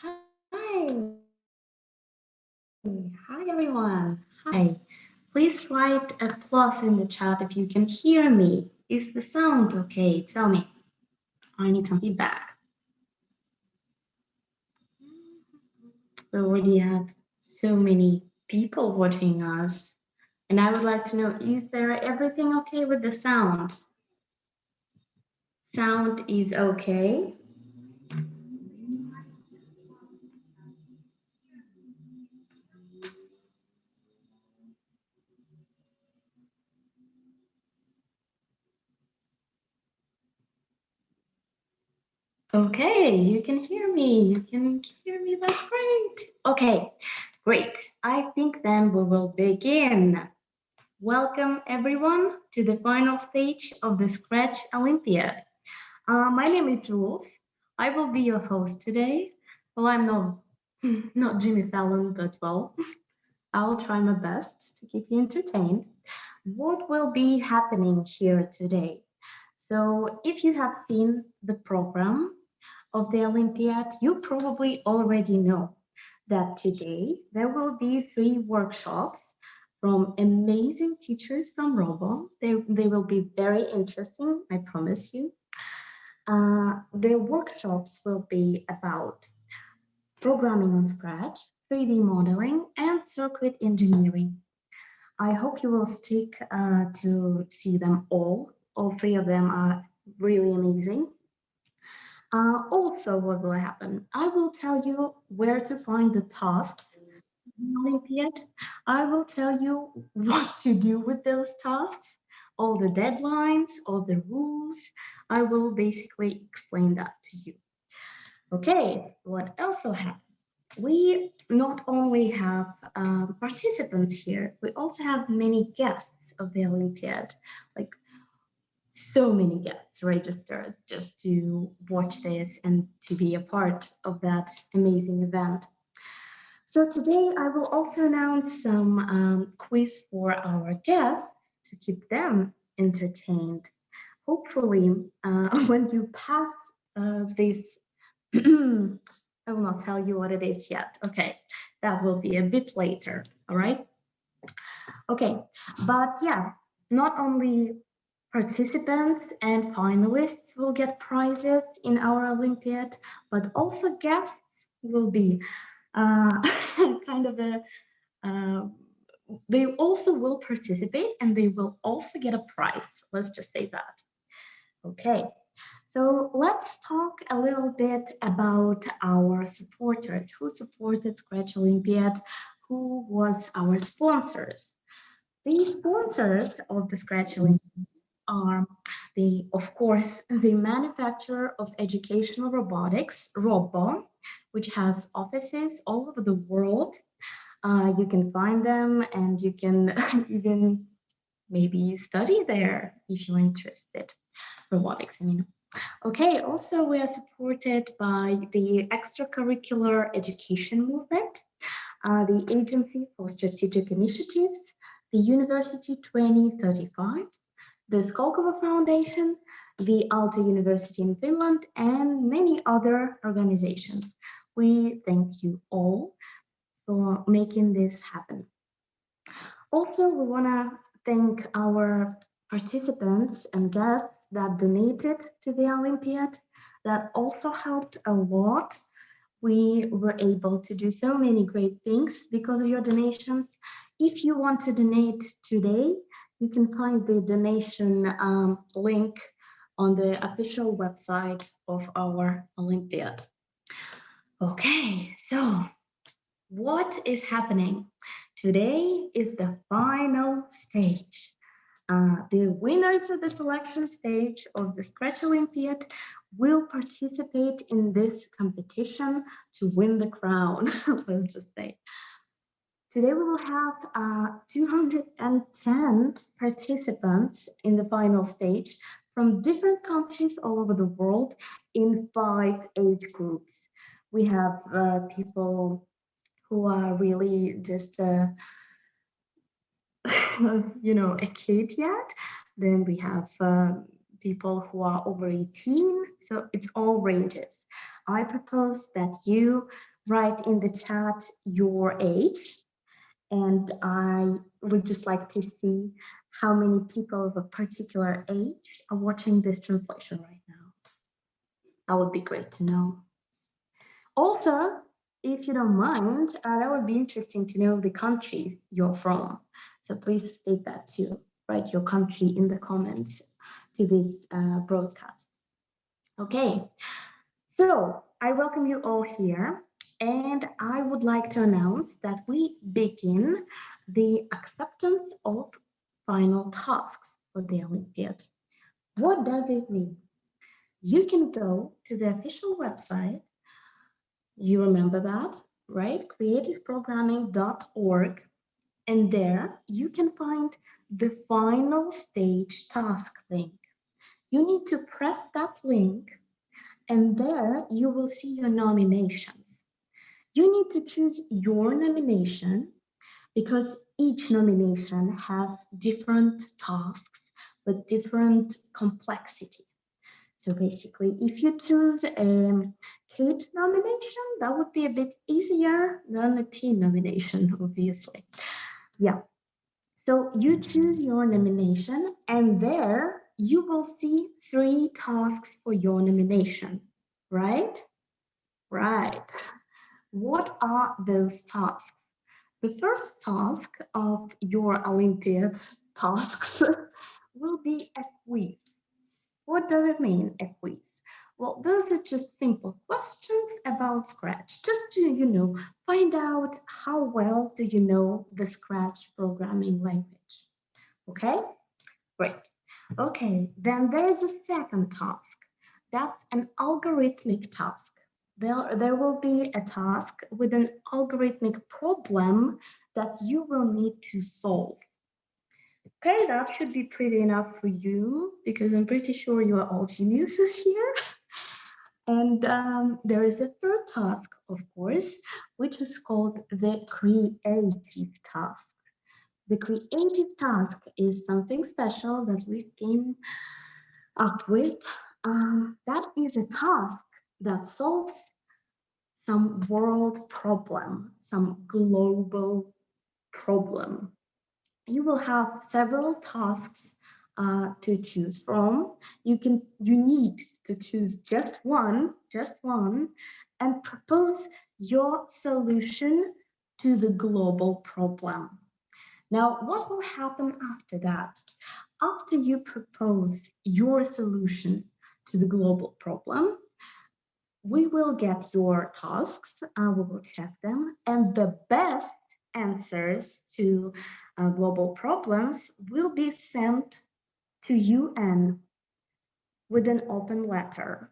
Hi. Hi, everyone. Hi. Please write a plus in the chat if you can hear me. Is the sound okay? Tell me. I need some feedback. We already have so many people watching us. And I would like to know, is there everything okay with the sound? Sound is okay. Okay, you can hear me. You can hear me. That's great. Okay, great. I think then we will begin. Welcome everyone to the final stage of the Scratch Olympiad. My name is Jules. I will be your host today. Well, I'm not not Jimmy Fallon, but well, I'll try my best to keep you entertained. What will be happening here today? So, if you have seen the program of the Olympiad, you probably already know that today there will be three workshops from amazing teachers from Robo. They will be very interesting, I promise you. The workshops will be about programming on Scratch, 3D modeling, and circuit engineering. I hope you will stick to see them all. All three of them are really amazing. Also, what will happen? I will tell you where to find the tasks in Olympiad. I will tell you what to do with those tasks, all the deadlines, all the rules. I will basically explain that to you. Okay, what else will happen? We not only have participants here, we also have many guests of the Olympiad, like so many guests registered just to watch this and to be a part of that amazing event. So today I will also announce some quiz for our guests to keep them entertained. Hopefully, when you pass this, I will not tell you what it is yet. Okay, that will be a bit later. All right. Okay, but yeah, not only participants and finalists will get prizes in our Olympiad, but also guests will be uh, kind of a uh, they also will participate and they will also get a prize. Let's just say that. Okay, so let's talk a little bit about our supporters. Who supported Scratch Olympiad? Who was our sponsors? The sponsors of the Scratch Olympiad are of course, the manufacturer of educational robotics, Robo, which has offices all over the world. You can find them and you can even maybe study there if you're interested. Robotics, I mean. Okay, also we are supported by the extracurricular education movement, the Agency for Strategic Initiatives, the University 2035, the Skolkovo Foundation, the Aalto University in Finland, and many other organizations. We thank you all for making this happen. Also, we want to thank our participants and guests that donated to the Olympiad. That also helped a lot. We were able to do so many great things because of your donations. If you want to donate today, you can find the donation link on the official website of our Olympiad. Okay, so what is happening? Today is the final stage. The winners of the selection stage of the Scratch Olympiad will participate in this competition to win the crown, let's just say. Today we will have 210 participants in the final stage from different countries all over the world in 5 age groups. We have people who are really just a kid yet. Then we have people who are over 18. So it's all ranges. I propose that you write in the chat your age, and I would just like to see how many people of a particular age are watching this translation right now. That would be great to know. Also, if you don't mind, that would be interesting to know the country you're from. So please state that too. Write your country in the comments to this broadcast. Okay, so I welcome you all here, and I would like to announce that we begin the acceptance of final tasks for the Olympiad. What does it mean? You can go to the official website. You remember that, right? creativeprogramming.org. And there you can find the final stage task link. You need to press that link, and there you will see your nominations. You need to choose your nomination because each nomination has different tasks with different complexity. So basically, if you choose a Kate nomination, that would be a bit easier than a team nomination, obviously. Yeah. So you choose your nomination, and there you will see 3 tasks for your nomination, right? Right. What are those tasks? The first task of your Olympiad tasks will be a quiz. What does it mean, a quiz? Well, those are just simple questions about Scratch, just to, find out how well do you know the Scratch programming language. Okay? Great. Okay, then there is a second task. That's an algorithmic task. There will be a task with an algorithmic problem that you will need to solve. Okay, that should be pretty enough for you because I'm pretty sure you are all geniuses here. And there is a third task, of course, which is called the creative task. The creative task is something special that we came up with. That is a task that solves some world problem, some global problem. You will have several tasks to choose from. You need to choose just one, and propose your solution to the global problem. Now, what will happen after that? After you propose your solution to the global problem, we will get your tasks, we will check them, and the best answers to global problems will be sent to UN with an open letter.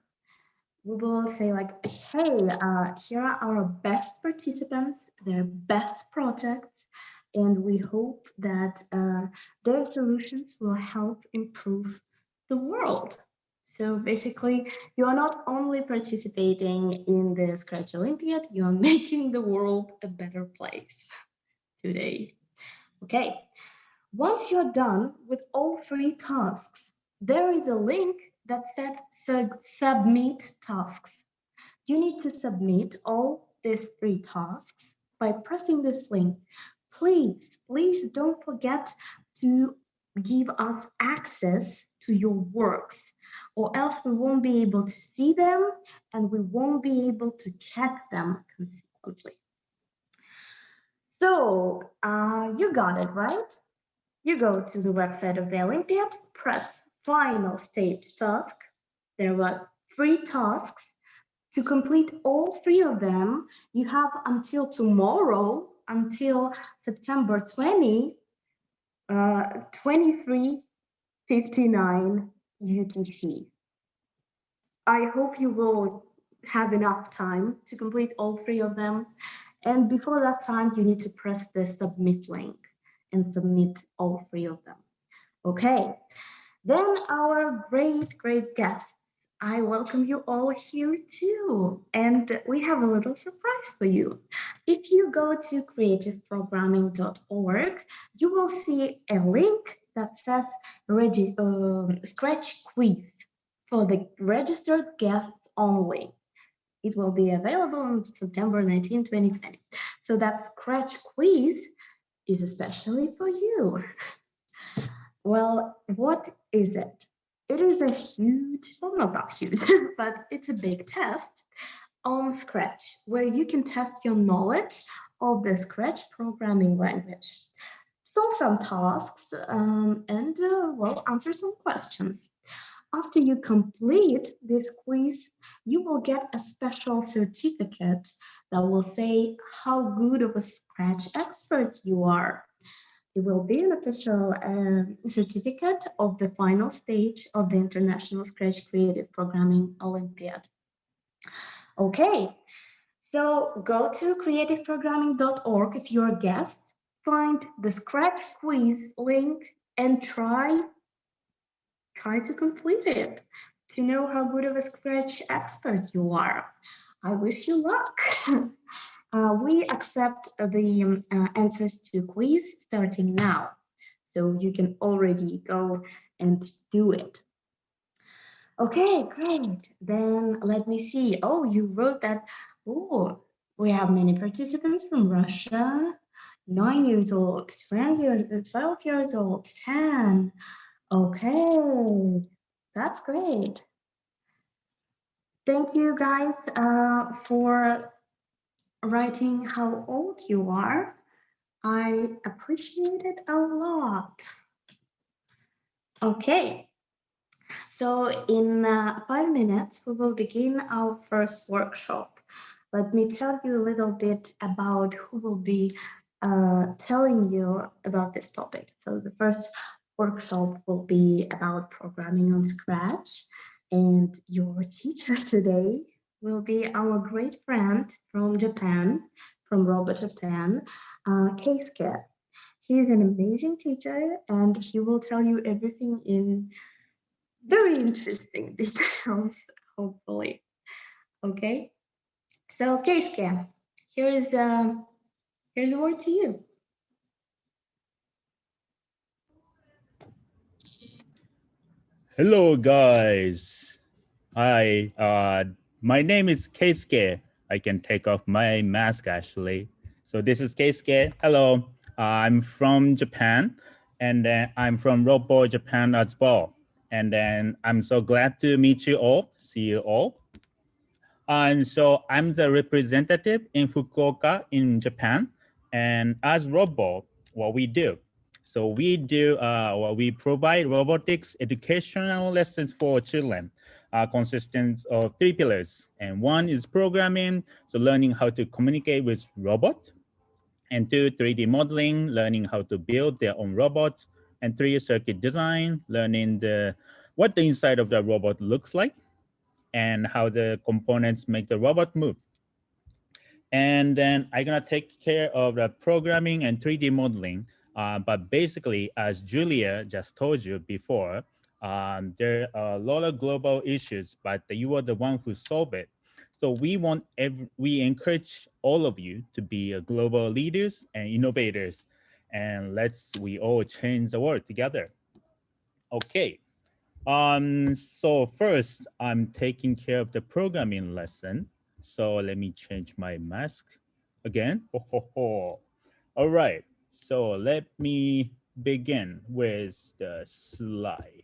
We will say like, hey, here are our best participants, their best projects, and we hope that their solutions will help improve the world. So basically, you are not only participating in the Scratch Olympiad, you are making the world a better place today. Okay, once you're done with all 3 tasks, there is a link that says submit tasks. You need to submit all these 3 tasks by pressing this link. Please don't forget to give us access to your works, or else we won't be able to see them and we won't be able to check them consistently. So you got it, right? You go to the website of the Olympiad, press final stage task. There were 3 tasks. To complete all 3 of them, you have until tomorrow, until September 20, 23:59 UTC. I hope you will have enough time to complete all 3 of them. And before that time, you need to press the submit link and submit all 3 of them. Okay, then our great guests. I welcome you all here too. And we have a little surprise for you. If you go to creativeprogramming.org, you will see a link that says Scratch Quiz for the registered guests only. It will be available on September 19, 2020. So that Scratch quiz is especially for you. Well, what is it? It is a huge, well, not that huge, but it's a big test on Scratch where you can test your knowledge of the Scratch programming language, solve some tasks, and well, answer some questions. After you complete this quiz, you will get a special certificate that will say how good of a Scratch expert you are. It will be an official certificate of the final stage of the International Scratch Creative Programming Olympiad. Okay, so go to creativeprogramming.org if you're a guest, find the Scratch quiz link and try to complete it to know how good of a Scratch expert you are. I wish you luck. We accept the answers to quiz starting now. So you can already go and do it. Okay, great. Then let me see. Oh, you wrote that. Oh, we have many participants from Russia. 9 years old, 12 years old, 10. Okay, that's great. Thank you guys for writing how old you are. I appreciate it a lot. Okay, so in 5 minutes, we will begin our first workshop. Let me tell you a little bit about who will be telling you about this topic. So the first workshop will be about programming on Scratch, and your teacher today will be our great friend from Japan, from Robot Japan, Keisuke. He is an amazing teacher, and he will tell you everything in very interesting details, hopefully. Okay, so Keisuke, here's here's a word to you. Hello, guys. Hi, my name is Keisuke. I can take off my mask actually. So this is Keisuke. Hello, I'm from Japan, and then I'm from Robo Japan as well. And then I'm so glad to meet you all, see you all. And so I'm the representative in Fukuoka in Japan. And as Robo, what we do. So we do, we provide robotics educational lessons for children, consisting of three pillars. And one is programming, so learning how to communicate with robot. And two, 3D modeling, learning how to build their own robots. And three, circuit design, learning what the inside of the robot looks like and how the components make the robot move. And then I'm gonna take care of the programming and 3D modeling. But basically, as Julia just told you before, there are a lot of global issues, but you are the one who solve it. So we encourage all of you to be global leaders and innovators, and we all change the world together. Okay. So first, I'm taking care of the programming lesson. So let me change my mask again. Ho, ho, ho. All right. So let me begin with the slide.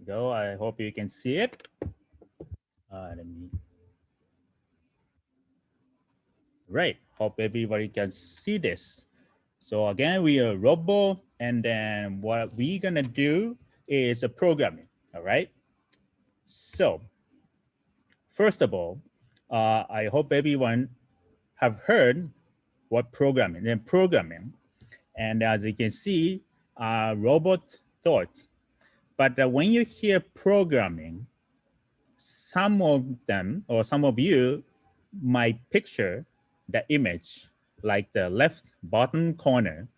Go. I hope you can see it. Let me. Right. Hope everybody can see this. So again, we are Robo, and then what we're gonna do is a programming. All right. So first of all, I hope everyone have heard what programming and programming. And as you can see, robot thought. But when you hear programming, some of them or some of you might picture the image like the left bottom corner,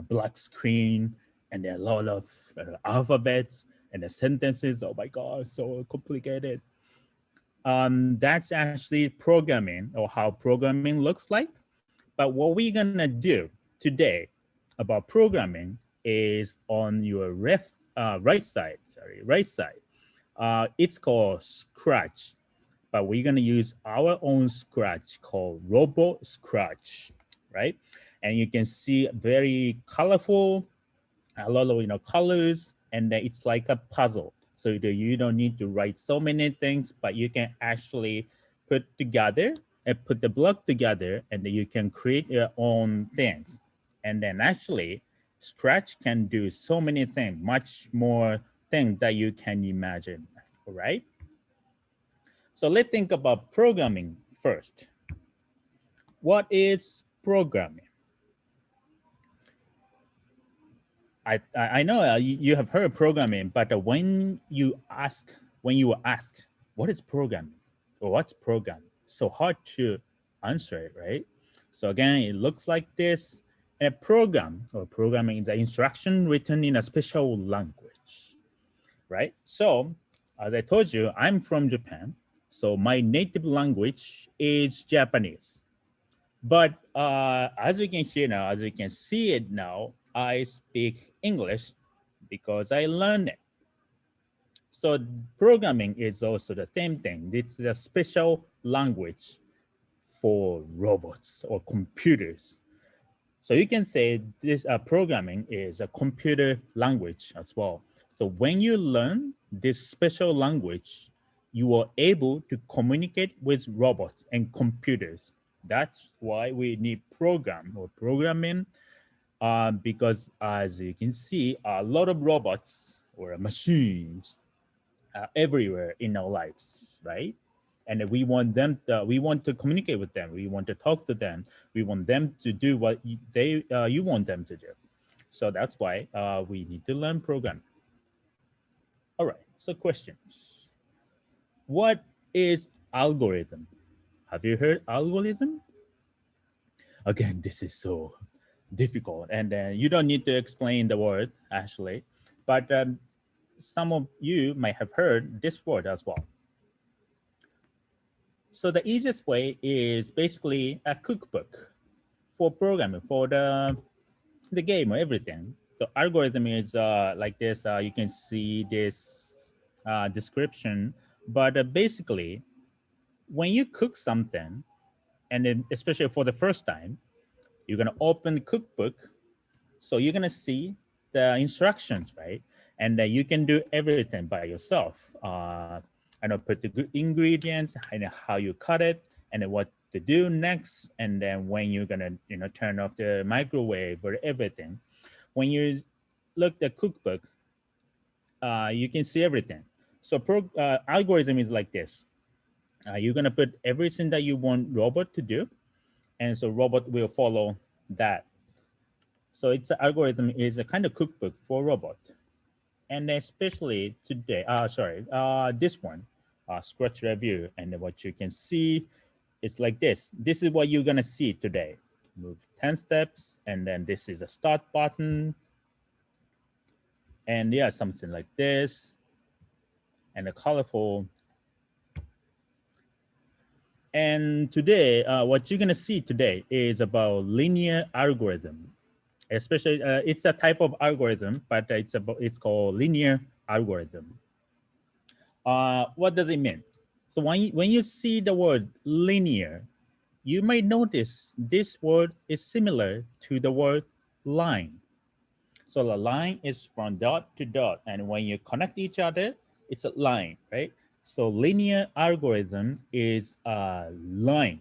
black screen, and there are a lot of alphabets and the sentences. Oh my God, so complicated. That's actually programming or how programming looks like. But what we're gonna do today about programming is on your right side. It's called Scratch, but we're gonna use our own Scratch called Robo Scratch, right? And you can see very colorful, a lot of colors, and then it's like a puzzle. So that you don't need to write so many things, but you can actually put together and put the block together, and then you can create your own things. And then actually, Scratch can do so many things, much more things that you can imagine, right? So let's think about programming first. What is programming? I know you have heard programming, but when you were asked what is programming or what's programming, so hard to answer it, right? So again, it looks like this. A program or programming is an instruction written in a special language, right? So as I told you, I'm from Japan, so my native language is Japanese. But as you can hear now, as you can see it now, I speak English because I learned it. So programming is also the same thing. It's a special language for robots or computers. So you can say this programming is a computer language as well. So when you learn this special language, you are able to communicate with robots and computers. That's why we need program or programming, because as you can see, a lot of robots or machines everywhere in our lives, right? And we want to communicate with them. We want to talk to them. We want them to do what you want them to do. So that's why we need to learn programming. All right. So questions. What is algorithm? Have you heard algorithm? Again, this is so difficult, and you don't need to explain the word actually, but some of you might have heard this word as well. So the easiest way is basically a cookbook for programming, for the game or everything. So algorithm is like this. You can see this description, but basically, when you cook something, and then especially for the first time, you're gonna open the cookbook. So you're gonna see the instructions, right? And you can do everything by yourself. I know, put the ingredients and how you cut it, and then what to do next, and then when you're gonna turn off the microwave or everything. When you look the cookbook, you can see everything. So algorithm is like this. You're gonna put everything that you want robot to do, and so robot will follow that. So it's an algorithm is a kind of cookbook for robot, and especially today. This one, Scratch review, and what you can see, it's like this. This is what you're gonna see today. Move 10 steps, and then this is a start button, and yeah, something like this, and a colorful. And today, what you're gonna see today is about linear algorithm. Especially, it's a type of algorithm, but it's called linear algorithm. What does it mean? So when you see the word linear, you might notice this word is similar to the word line. So the line is from dot to dot, and when you connect each other, it's a line, right? So linear algorithm is a line.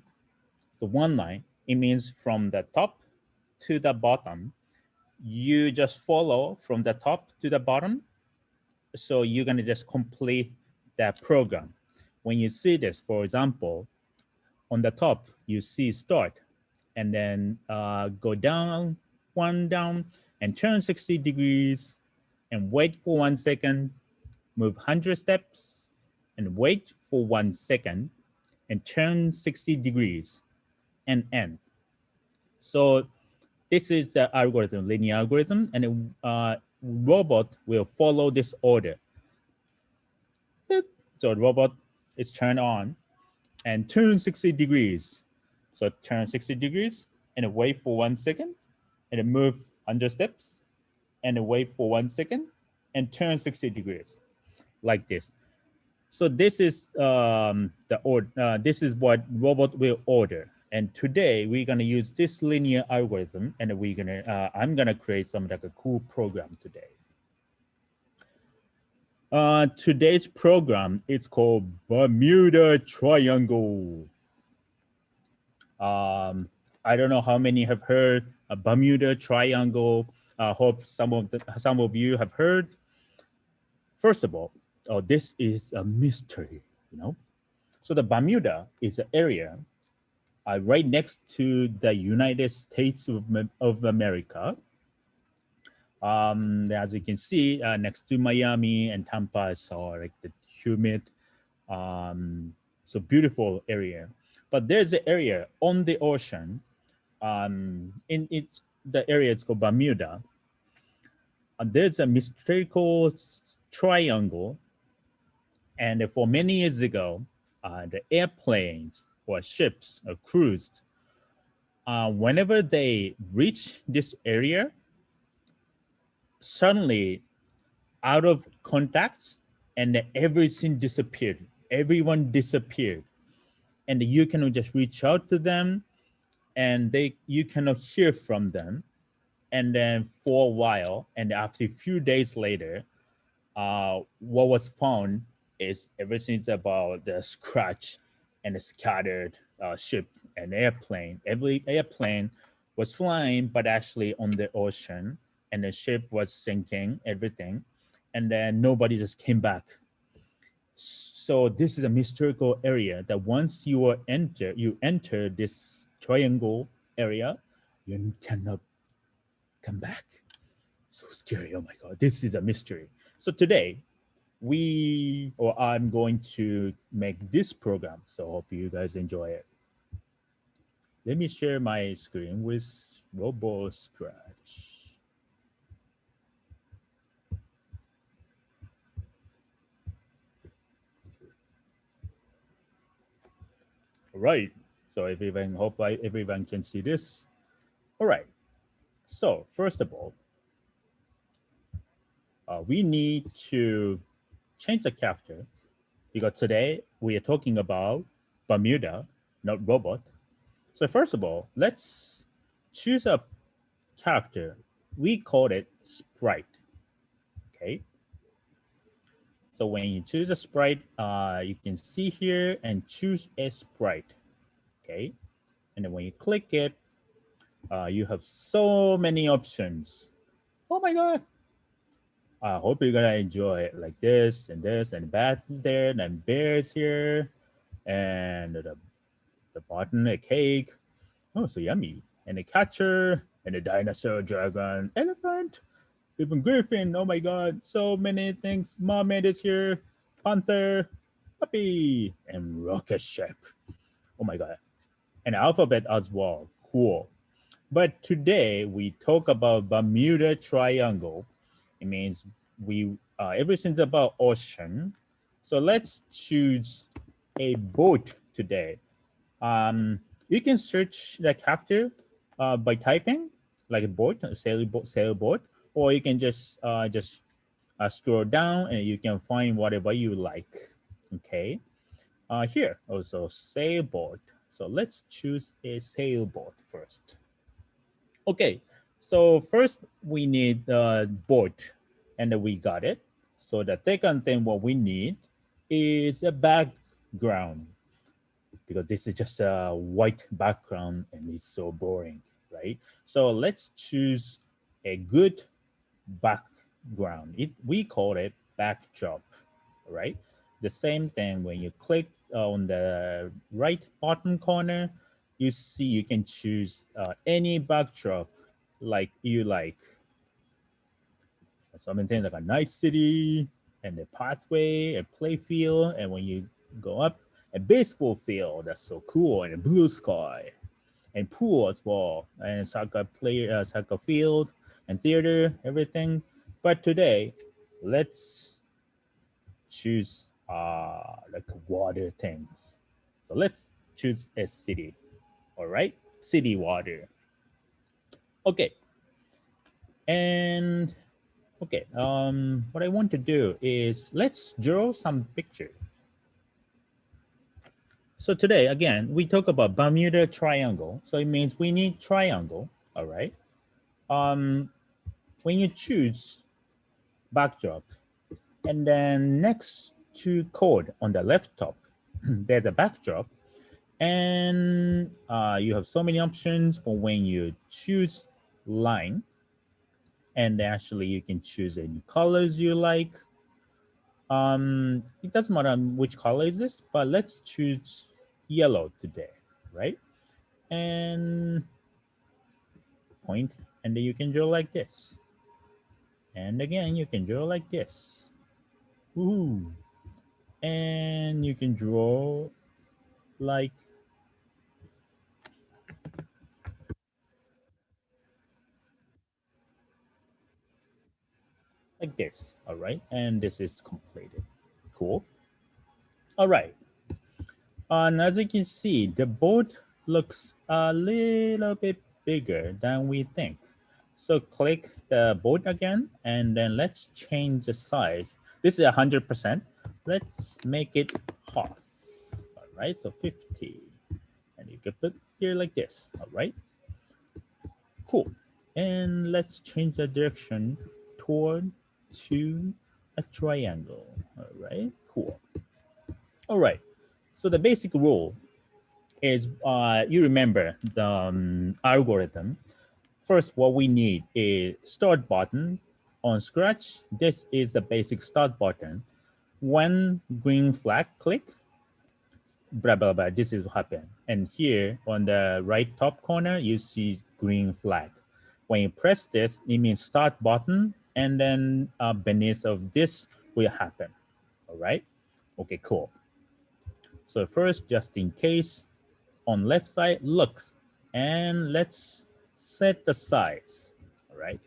So one line, it means from the top to the bottom. You just follow from the top to the bottom. So you're gonna just complete that program. When you see this, for example, on the top, you see start, and then go down, one down, and turn 60 degrees, and wait for 1 second, move 100 steps, and wait for 1 second, and turn 60 degrees, and end. So this is the algorithm, linear algorithm, and a robot will follow this order. So the robot is turned on and turn 60 degrees. So turn 60 degrees, and then wait for 1 second, and then move 100 steps, and then wait for 1 second, and turn 60 degrees like this. So this is this is what robot will order. And today we're gonna use this linear algorithm, and I'm gonna create some like a cool program today. Today's program it's called Bermuda Triangle. I don't know how many have heard a Bermuda Triangle. Hope some of you have heard. First of all, this is a mystery, you know. So the Bermuda is an area right next to the United States of America. As you can see, next to Miami and Tampa is all like the humid, um, so beautiful area. But there's an area on the ocean. In it's the area it's called Bermuda. There's a mystical triangle, and for many years ago, the airplanes or ships or cruised. Whenever they reach this area, suddenly out of contact, and everything disappeared. Everyone disappeared, and you cannot just reach out to them, and you cannot hear from them. And then for a while, and after a few days later, what was found is everything's about the scratch and the scattered ship and airplane. Every airplane was flying, but actually on the ocean, and the ship was sinking, everything. And then nobody just came back. So this is a mystical area that once you enter this triangle area, you cannot come back. So scary. Oh my God, this is a mystery. So today I'm going to make this program. So hope you guys enjoy it. Let me share my screen with Robo Scratch. All right. So everyone can see this. All right. So first of all, we need to change the character because today we are talking about Bermuda, not robot. So first of all, let's choose a character. We call it sprite. Okay. So when you choose a sprite, you can see here and choose a sprite. Okay. And then when you click it, you have so many options. Oh my God. I hope you're gonna enjoy it like this and bat there and bears here and the button, a cake. Oh, so yummy. And a catcher and a dinosaur, dragon, elephant, even griffin. Oh my God, so many things. Mermaid is here, panther, puppy, and rocket ship. Oh my God, and alphabet as well. Cool. But today we talk about Bermuda Triangle. It means we everything's about ocean. So let's choose a boat today. You can search the character by typing like a boat, a sailboat, or you can just scroll down and you can find whatever you like. Okay. Here also sailboat. So let's choose a sailboat first. Okay. So first we need a boat, and then we got it. So the second thing what we need is a background, because this is just a white background and it's so boring, right? So let's choose a good background. We call it backdrop, right? The same thing when you click on the right bottom corner, you see you can choose any backdrop like you like. Something like a night city and a pathway, a play field, and when you go up, a baseball field that's so cool, and a blue sky, and pool as well, and soccer field, and theater, everything. But today, let's choose like water things. So let's choose a city. All right, city water. Okay. And okay, what I want to do is let's draw some picture. So today, again, we talk about Bermuda Triangle. So it means we need triangle, all right? When you choose backdrop, and then next to code on the left top, there's a backdrop, and you have so many options. But when you choose line, and actually you can choose any colors you like. It doesn't matter which color is this, but let's choose yellow today, right? And point, and then you can draw like this. And again, you can draw like this. Ooh. And you can draw like this, all right? And this is completed. Cool. All right. And as you can see, the board looks a little bit bigger than we think. So click the board again, and then let's change the size. This is 100%. Let's make it half. All right, so 50. And you can put here like this, all right? Cool. And let's change the direction toward to a triangle. All right, cool. All right, so the basic rule is you remember the algorithm. First, what we need is start button on Scratch. This is the basic start button. When green flag click, blah, blah, blah, this is what happen. And here on the right top corner, you see green flag. When you press this, it means start button, and then beneath of this will happen. All right. Okay, cool. So first, just in case, on left side looks, and let's set the size. All right,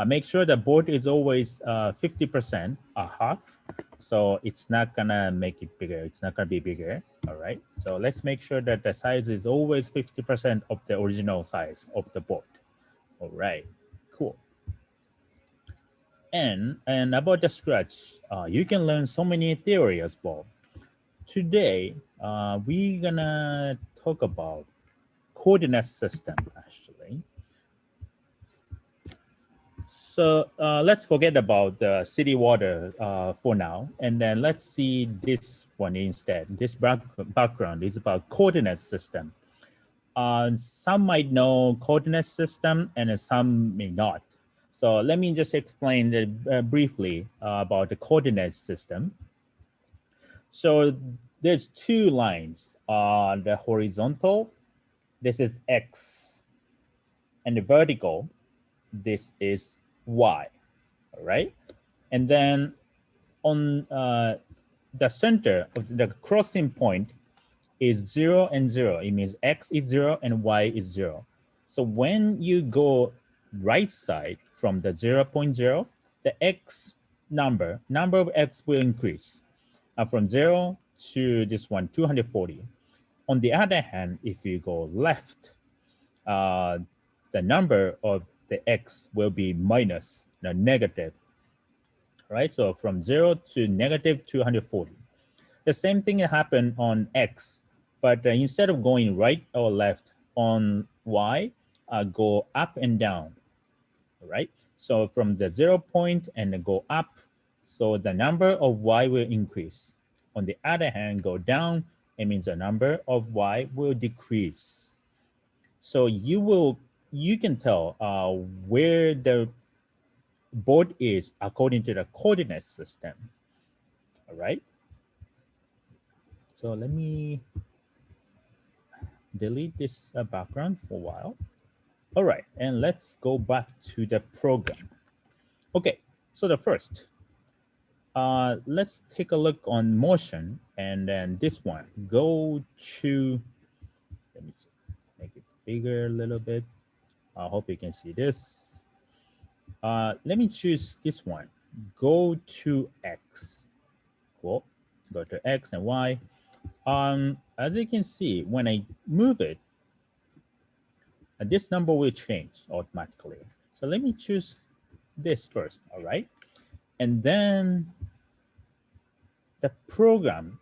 make sure the board is always 50%, a half, so it's not gonna make it bigger, it's not gonna be bigger. All right, so let's make sure that the size is always 50% of the original size of the board. All right, cool. And about the Scratch, you can learn so many theory as well. Today we're gonna talk about coordinate system actually. So let's forget about the city water for now, and then let's see this one instead. This background is about coordinate system. Some might know coordinate system and some may not. So let me just explain briefly about the coordinate system. So there's two lines. The horizontal, this is X, and the vertical, this is Y, all right? And then on the center of the crossing point is 0 and 0. It means X is 0 and Y is 0. So when you go right side from the 0.0, the X number of X will increase from 0 to this one, 240. On the other hand, if you go left, the number of the X will be minus, the negative, right? So from 0 to negative 240. The same thing happened on X, but instead of going right or left on Y, go up and down, right? So from the 0 point and then go up, so the number of Y will increase. On the other hand, go down, it means the number of Y will decrease. So you can tell where the board is according to the coordinate system. All right. So let me delete this background for a while. All right, and let's go back to the program. Okay, so the first, let's take a look on motion, and then this one, go to, let me make it bigger a little bit. I hope you can see this. Let me choose this one, go to X. Cool, go to X and Y. As you can see, when I move it, And this number will change automatically. So let me choose this first, all right? And then the program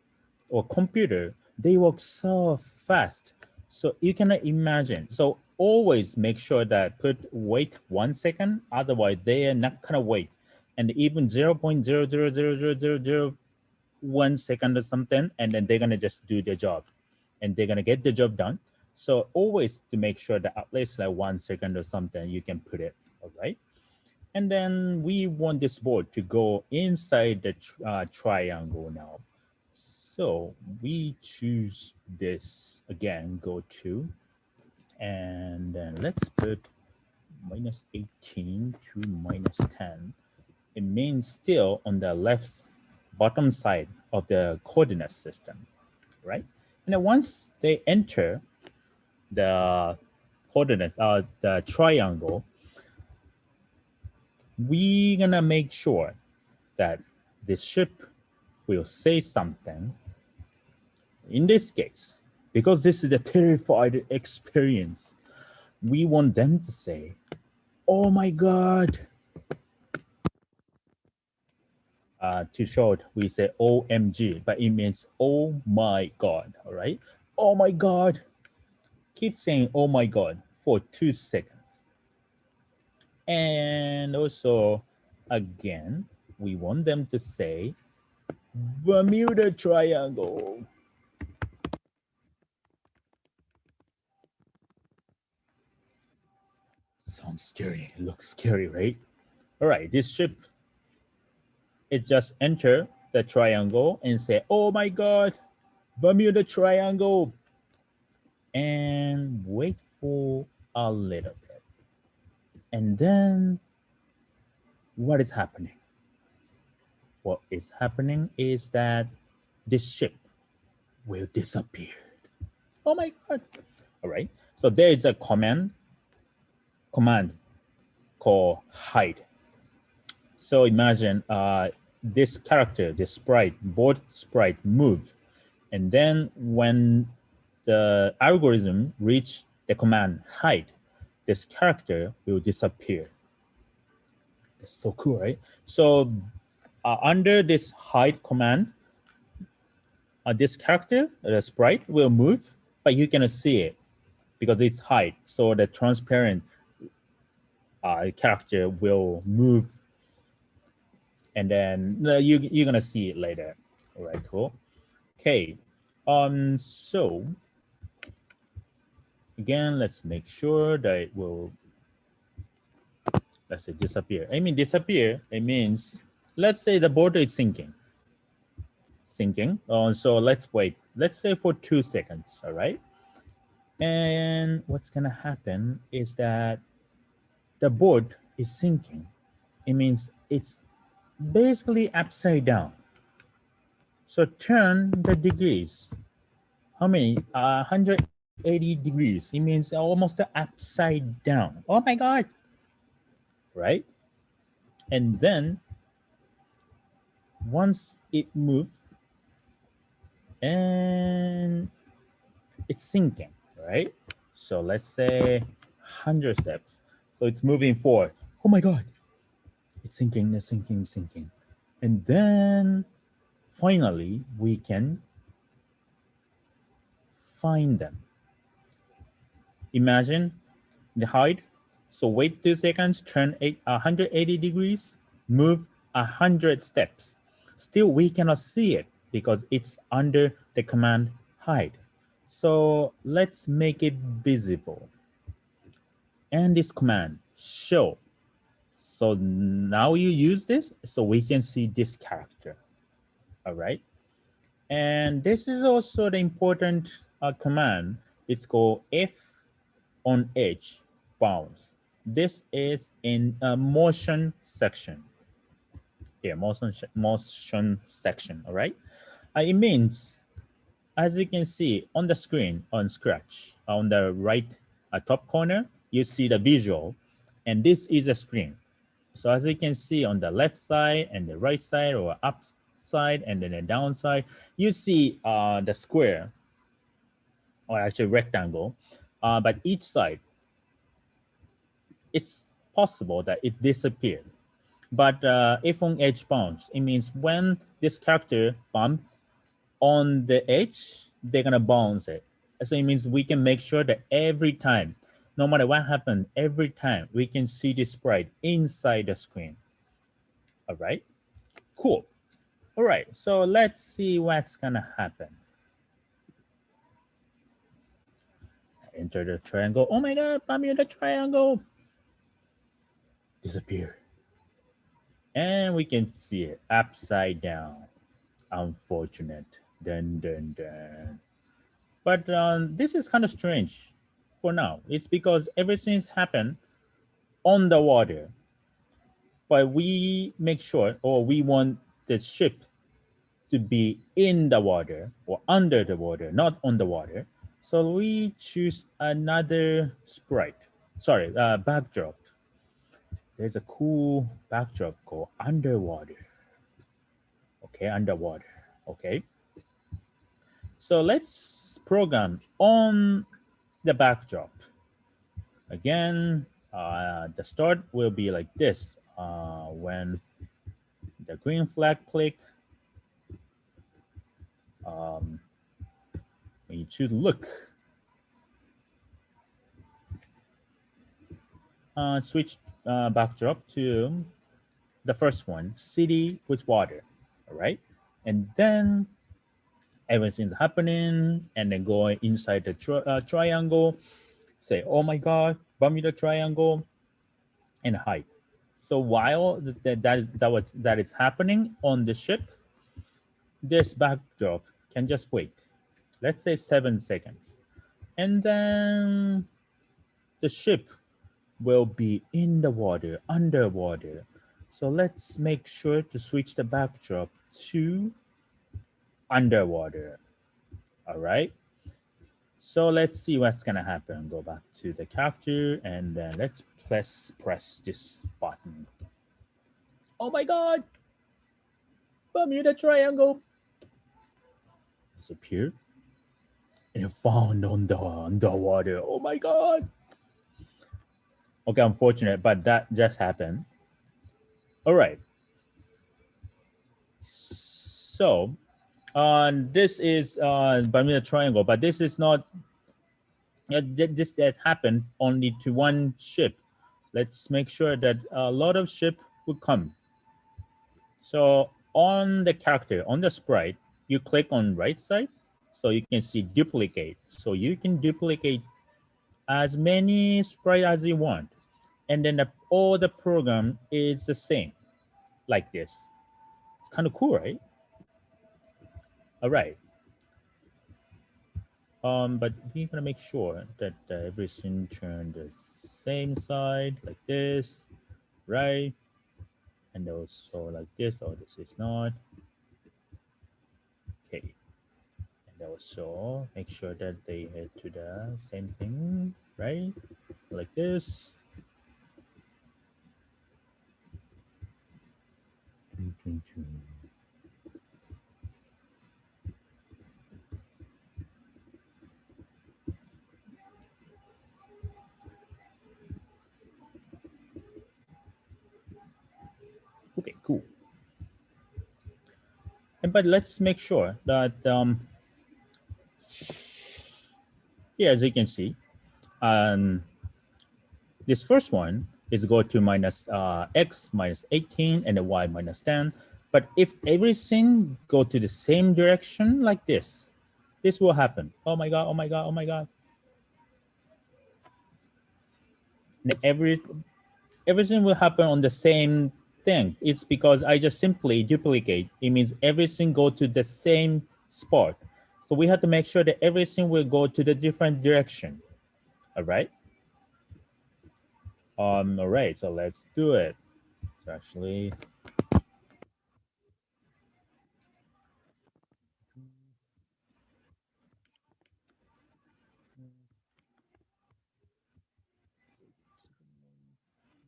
or computer, they work so fast. So you cannot imagine. So always make sure that wait 1 second, otherwise they are not gonna wait. And even 0.0000001 second or something, and then they're gonna just do their job and they're gonna get the job done. So always to make sure that at least like 1 second or something you can put it, all right? And then we want this board to go inside the triangle now. So we choose this again, go to, and then let's put -18 to -10. It means still on the left bottom side of the coordinate system, right? And then once they enter the coordinates, the triangle, we're gonna make sure that this ship will say something. In this case, because this is a terrified experience, we want them to say, "Oh my God." To short, we say OMG, but it means "Oh my God," all right? Oh my God. Keep saying "Oh my God" for 2 seconds. And also, again, we want them to say Bermuda Triangle. Sounds scary. It looks scary, right? All right, this ship, it just enter the triangle and say, "Oh my God, Bermuda Triangle," and wait for a little bit. And then what is happening? What is happening is that this ship will disappear. Oh my God. All right. So there is a command called hide. So imagine this character, this sprite, both sprite move. And then when the algorithm reach the command hide, this character will disappear. It's so cool, right? So under this hide command, this character, the sprite, will move, but you cannot see it because it's hide. So the transparent character will move, and then you're gonna see it later. All right, cool. Okay, so again, let's make sure that it will, let's say, disappear. I mean, disappear, it means, let's say the border is sinking. So let's wait, let's say for 2 seconds, all right? And what's gonna happen is that the board is sinking. It means it's basically upside down. So turn the degrees. How many? 180 degrees. It means almost upside down. Oh my God. Right? And then once it moves and it's sinking, right? So let's say 100 steps. So it's moving forward. Oh my God. It's sinking, it's sinking, sinking. And then finally we can find them. Imagine the height. So wait 2 seconds, turn 180 degrees, move 100 steps. Still, we cannot see it because it's under the command hide. So let's make it visible. And this command show. So now you use this so we can see this character. All right. And this is also the important command. It's called F on edge bounce. This is in a motion section. Here, motion section, all right? It means, as you can see on the screen on Scratch, on the right top corner, you see the visual, and this is a screen. So as you can see on the left side and the right side or up side and then the down side, you see the square, or actually rectangle, but each side it's possible that it disappeared. But if on edge bounce, it means when this character bump on the edge, they're gonna bounce it. So it means we can make sure that every time, no matter what happens, every time we can see the sprite inside the screen. All right, cool. All right, so let's see what's gonna happen. Enter the triangle. Oh my god, Bermuda Triangle. Disappear. And we can see it upside down. Unfortunate. Dun dun dun. But this is kind of strange for now. It's because everything's happened on the water. But we make sure, or we want the ship to be in the water or under the water, not on the water. So we choose another sprite. Sorry, backdrop. There's a cool backdrop called underwater. Okay, underwater. Okay. So let's program on the backdrop. Again, the start will be like this. When the green flag click, um, when you choose look, switch backdrop to the first one, city with water. All right. And then everything's happening, and then go inside the triangle, say, oh my God, Bermuda Triangle, and hide. So while that is happening on the ship, this backdrop can just wait. Let's say 7 seconds. And then the ship will be in the water, underwater. So let's make sure to switch the backdrop to underwater. All right. So let's see what's gonna happen. Go back to the character and then let's press this button. Oh my God! Bermuda Triangle disappeared and found on the underwater. Oh my God! Okay, unfortunate, but that just happened. All right. So, this is Bermuda Triangle, but this is not. This that happened only to one ship. Let's make sure that a lot of ship will come. So on the character, on the sprite, you click on right side, so you can see duplicate. So you can duplicate as many sprite as you want, and then all the program is the same, like this. It's kind of cool, right? All right. But we're gonna make sure that everything turned the same side, like this, right? And also like this. Oh, this is not. Okay. And also make sure that they head to the same thing, right? Like this. Okay, cool. And but let's make sure that here, as you can see, um, this first one is go to minus x minus 18 and the y minus 10. But if everything go to the same direction like this will happen. Oh my God, oh my God, oh my God. And everything will happen on the same thing. It's because I just simply duplicate. It means everything go to the same spot. So we have to make sure that everything will go to the different direction. All right. All right. So let's do it. So actually,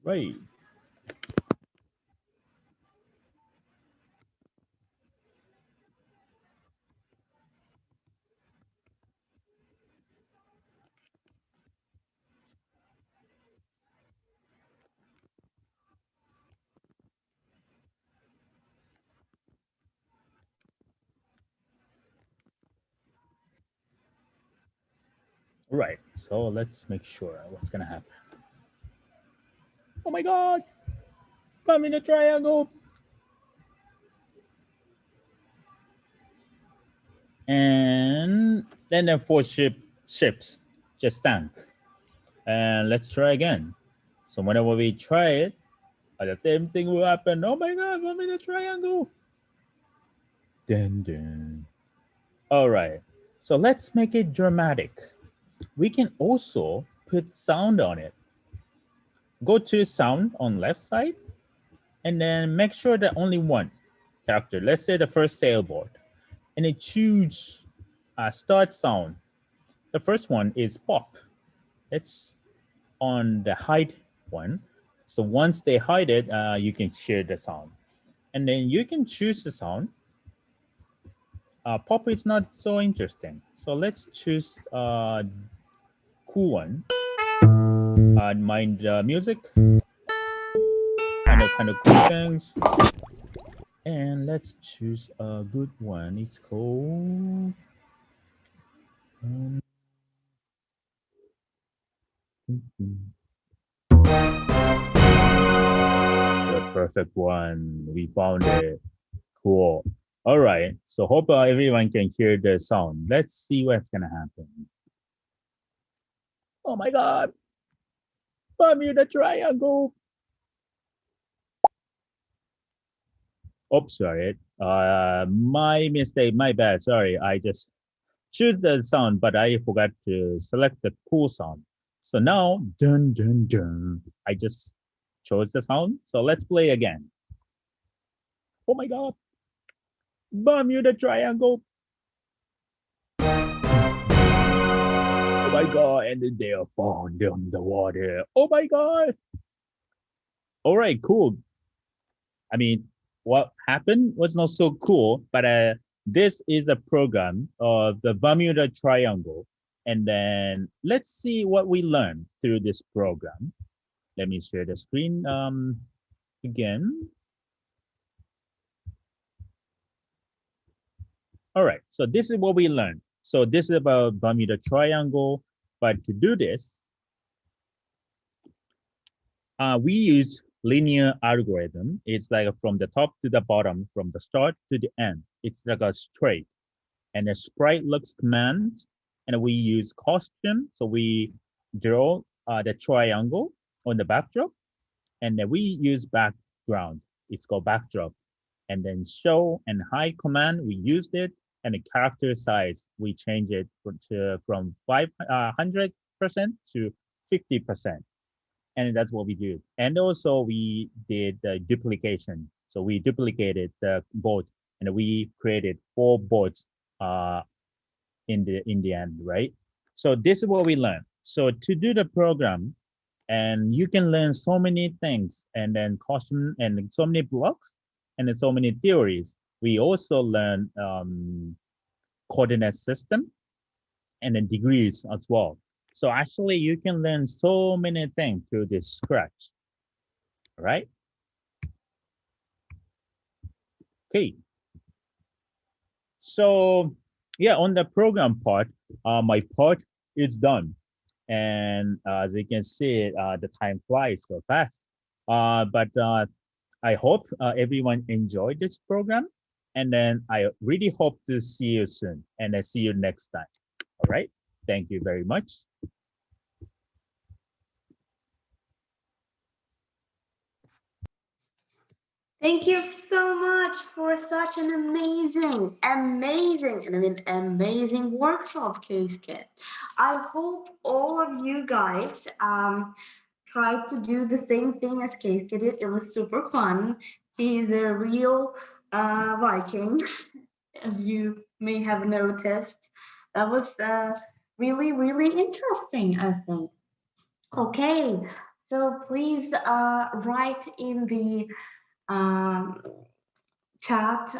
right. All right, so let's make sure what's gonna happen. Oh my God, I'm in a triangle. And then the four ships just stank. And let's try again. So whenever we try it, the same thing will happen. Oh my God, I'm in a triangle. Dun, dun. All right, so let's make it dramatic. We can also put sound on it. Go to sound on left side and then make sure that only one character, let's say the first sailboat, and then choose start sound. The first one is pop. It's on the hide one. So once they hide it, you can hear the sound. And then you can choose the sound. Pop is not so interesting. So let's choose cool one. Mind music, kind of cool things. And let's choose a good one. It's called um, the perfect one. We found it. Cool. All right. So hope everyone can hear the sound. Let's see what's gonna happen. Oh my God! Bermuda Triangle. Oops, sorry. My mistake. My bad. Sorry. I just choose the sound, but I forgot to select the cool sound. So now, dun dun dun. I just chose the sound. So let's play again. Oh my God! Bermuda Triangle. Oh my God! And then they are found on the water. Oh my God! All right, cool. I mean, what happened was not so cool, but this is a program of the Bermuda Triangle. And then let's see what we learned through this program. Let me share the screen again. All right, so this is what we learned. So this is about Bermuda Triangle, but to do this, we use linear algorithm. It's like from the top to the bottom, from the start to the end. It's like a straight. And the sprite looks command, and we use costume. So we draw the triangle on the backdrop, and then we use background. It's called backdrop. And then show and hide command, we used it, and the character size, we change it from 500% to 50%. And that's what we do. And also we did the duplication. So we duplicated the boat, and we created 4 boats uh, in the end, right? So this is what we learned. So to do the program, and you can learn so many things, and then caution, and so many blocks, and then so many theories. We also learn coordinate system, and then degrees as well. So actually, you can learn so many things through this Scratch, right? Okay. So yeah, on the program part, my part is done. And as you can see, the time flies so fast. But I hope everyone enjoyed this program. And then I really hope to see you soon. And I see you next time. All right. Thank you very much. Thank you so much for such an amazing, and I mean amazing workshop, Case Kit. I hope all of you guys tried to do the same thing as Case Kit did. It was super fun. He's a real Viking, as you may have noticed. That was really, really interesting, I think. Okay, so please write in the um, chat,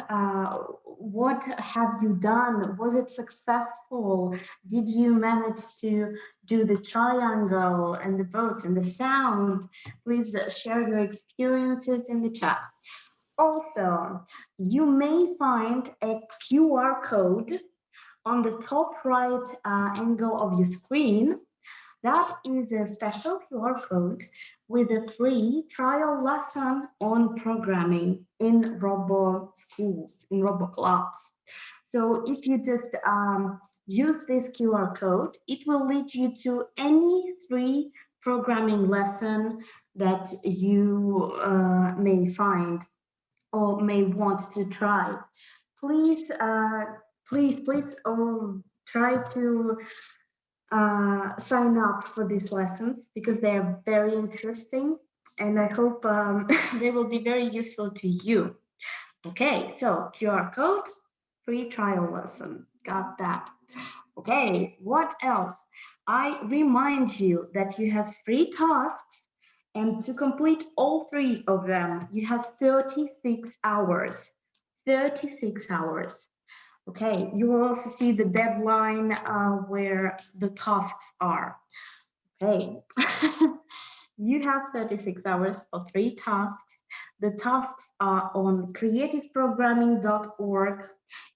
what have you done? Was it successful? Did you manage to do the triangle and the boats and the sound? Please share your experiences in the chat. Also, you may find a QR code On the top right angle of your screen, that is a special QR code with a free trial lesson on programming in Robo schools, in Robo clubs. So if you just use this QR code, it will lead you to any free programming lesson that you may find or may want to try. Please, please try to sign up for these lessons because they are very interesting and I hope they will be very useful to you. Okay, so QR code, free trial lesson. Got that. Okay, what else? I remind you that you have three tasks, and to complete all three of them, you have 36 hours. 36 hours. Okay, you will also see the deadline where the tasks are. Okay, you have 36 hours for three tasks. The tasks are on creativeprogramming.org.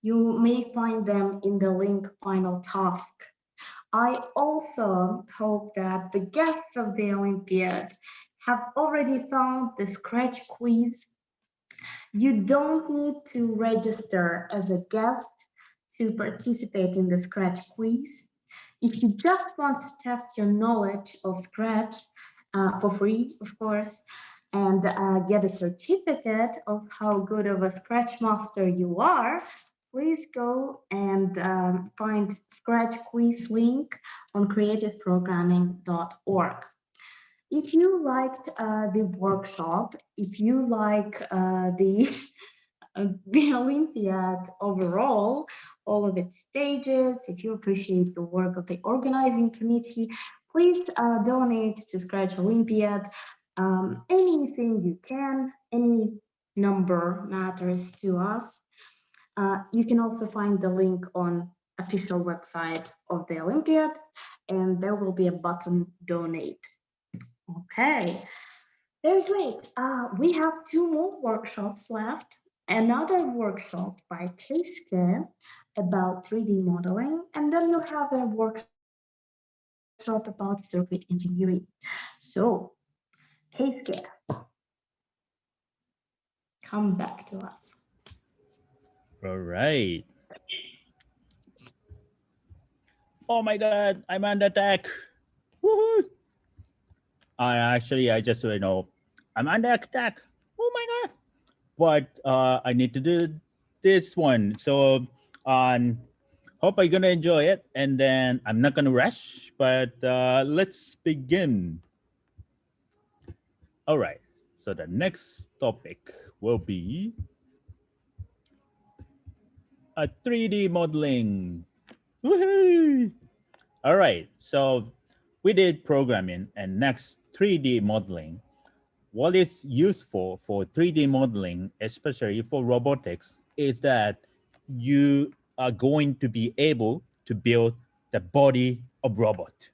You may find them in the link final task. I also hope that the guests of the Olympiad have already found the Scratch quiz. You don't need to register as a guest to participate in the Scratch quiz. If you just want to test your knowledge of Scratch for free, of course, and get a certificate of how good of a Scratch master you are, please go and find Scratch quiz link on creativeprogramming.org. If you liked the workshop, if you like the Olympiad overall, all of its stages, if you appreciate the work of the organizing committee, please donate to Scratch Olympiad. Anything you can, any number matters to us. You can also find the link on official website of the Olympiad, and there will be a button donate. Okay, very great. We have two more workshops left. Another workshop by Keisuke about 3D modeling, and then you have a workshop about circuit engineering. So, Keisuke, come back to us. All right. Oh my God, I'm under attack. Woohoo! Actually, I just I'm under attack. Oh my God! But I need to do this one. So, hope you're gonna enjoy it. And then I'm not gonna rush, but let's begin. All right. So the next topic will be 3D modeling. Woohoo! All right. So we did programming, and next 3D modeling. What is useful for 3D modeling, especially for robotics, is that you are going to be able to build the body of robot.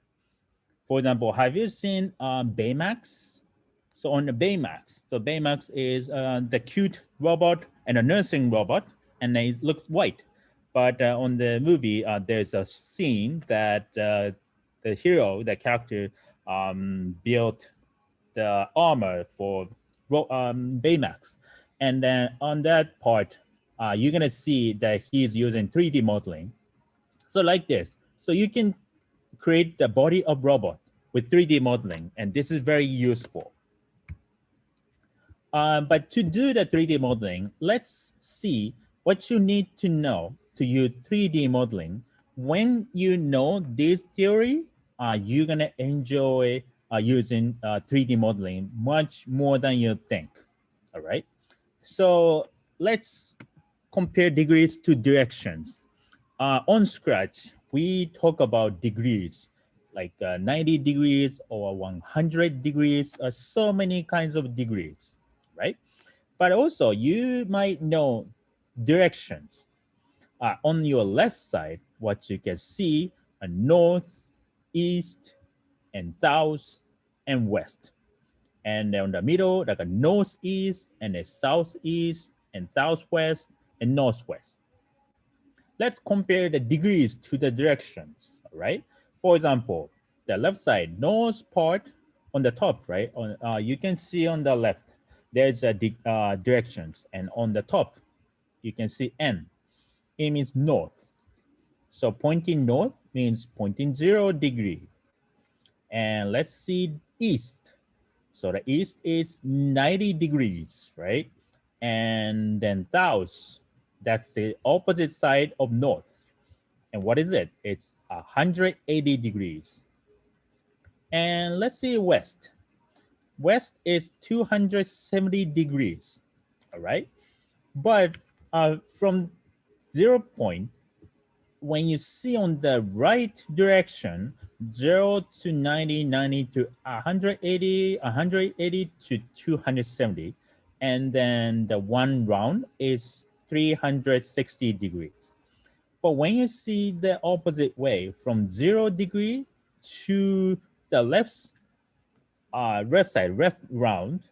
For example, have you seen Baymax? So on the Baymax, so Baymax is the cute robot and a nursing robot, and it looks white. But on the movie, there's a scene that the hero, the character, built the armor for Baymax. And then on that part, you're gonna see that he's using 3D modeling. So like this, so you can create the body of robot with 3D modeling, and this is very useful. But to do the 3D modeling, let's see what you need to know to use 3D modeling. When you know this theory, you're gonna enjoy using 3D modeling much more than you think. All right. So let's compare degrees to directions. On Scratch, we talk about degrees like 90 degrees or 100 degrees, so many kinds of degrees, right? But also, you might know directions. On your left side, what you can see are north, east, and south, and west. And on the middle, like a northeast, and a southeast, and southwest, and northwest. let's compare the degrees to the directions, right? For example, the left side, north part on the top, right? You can see on the left, there's a directions, and on the top, you can see N. It means north. So pointing north means pointing 0 degree. And let's see east. So the east is 90 degrees, right? And then south, that's the opposite side of north. And what is it? It's 180 degrees. And let's see west. West is 270 degrees, all right? But from 0 point, when you see on the right direction, 0 to 90, 90 to 180, 180 to 270, and then the one round is 360 degrees. But when you see the opposite way, from 0 degree to the left side, left round,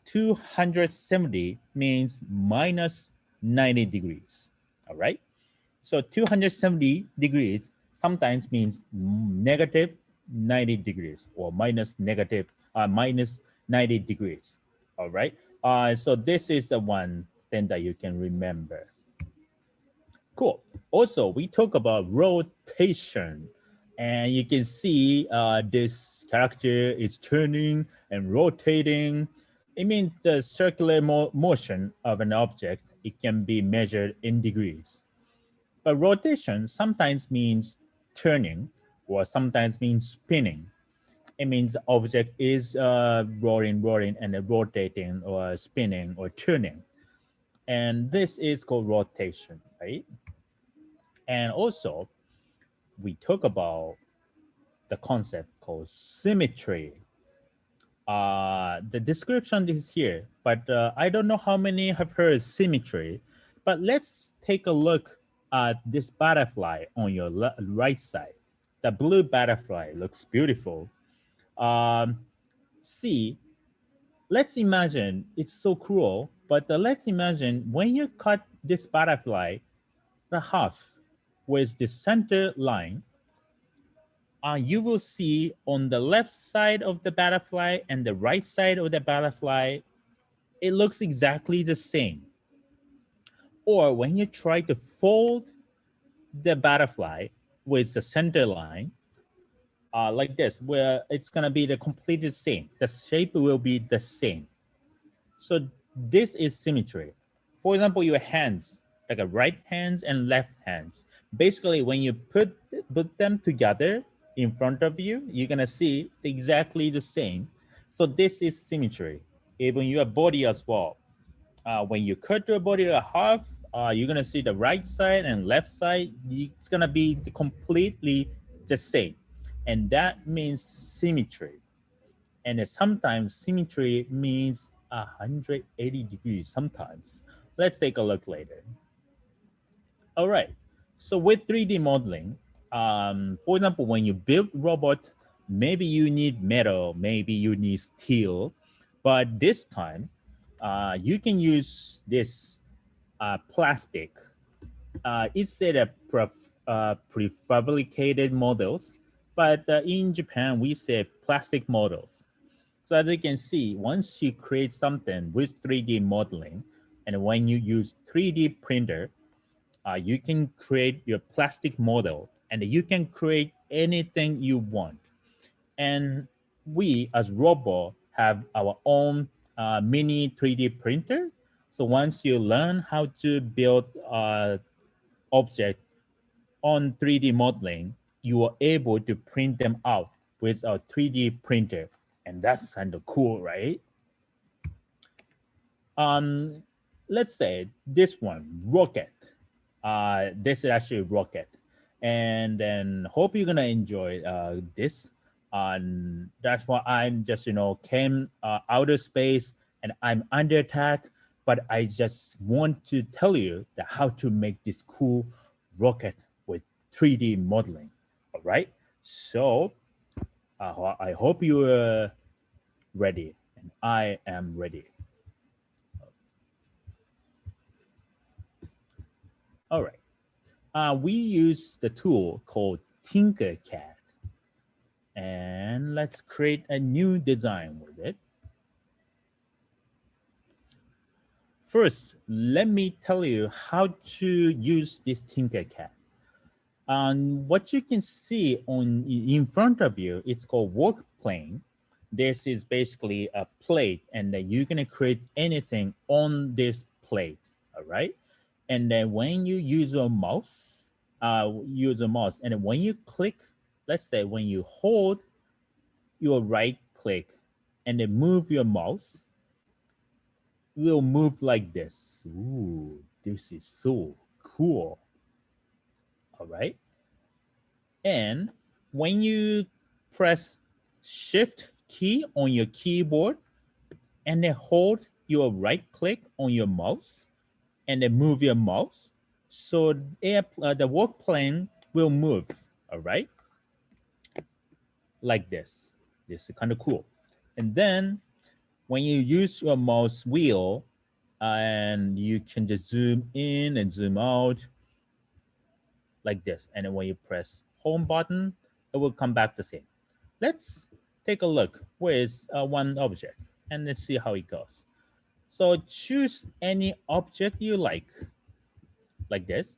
270 means minus 90 degrees. All right. So 270 degrees sometimes means negative 90 degrees or minus 90 degrees. All right. So this is the one thing that you can remember. Cool. Also, we talk about rotation. And you can see this character is turning and rotating. It means the circular motion of an object. It can be measured in degrees. But rotation sometimes means turning or sometimes means spinning. It means the object is rolling, and rotating or spinning or turning. And this is called rotation, right? And also, we talk about the concept called symmetry. The description is here, but I don't know how many have heard symmetry. But let's take a look at this butterfly on your right side. The blue butterfly looks beautiful. Um, see, let's imagine it's so cruel, but let's imagine when you cut this butterfly the half with the center line, you will see on the left side of the butterfly and the right side of the butterfly, it looks exactly the same. Or when you try to fold the butterfly with the center line, like this, where it's gonna be the completely same. The shape will be the same. So this is symmetry. For example, your hands, like a right hands and left hands. Basically, when you put them together in front of you, you're gonna see exactly the same. So this is symmetry. Even your body as well. When you cut your body to half, you're gonna see the right side and left side. It's gonna be completely the same, and that means symmetry. And sometimes symmetry means 180 degrees sometimes. Let's take a look later. All right. So with 3D modeling, for example, when you build robot, maybe you need metal, maybe you need steel, but this time you can use this plastic. It's a prefabricated models, but in Japan we say plastic models. So as you can see, once you create something with 3D modeling, and when you use 3D printer, you can create your plastic model, and you can create anything you want. And we as Robo have our own mini 3D printer. So once you learn how to build object on 3D modeling, you are able to print them out with a 3D printer. And that's kind of cool, right? Um, let's say this one, rocket. This is actually rocket. And then hope you're gonna enjoy this. That's why I'm just came outer space and I'm under attack. But I just want to tell you that how to make this cool rocket with 3D modeling. All right. So I hope you're ready, and I am ready. All right. We use the tool called Tinkercad. And let's create a new design with it. First, let me tell you how to use this Tinkercad. What you can see in front of you, it's called work plane. This is basically a plate, and then you're gonna create anything on this plate, all right? And then when you use a mouse, and then when you click, let's say when you hold your right click and then move your mouse, will move like this. Ooh, this is so cool. All right. And when you press shift key on your keyboard and then hold your right click on your mouse and then move your mouse, so the work plane will move. All right. Like this. This is kind of cool. And then when you use your mouse wheel, and you can just zoom in and zoom out like this. And then when you press home button, it will come back the same. Let's take a look. Where is one object? And let's see how it goes. So choose any object you like this.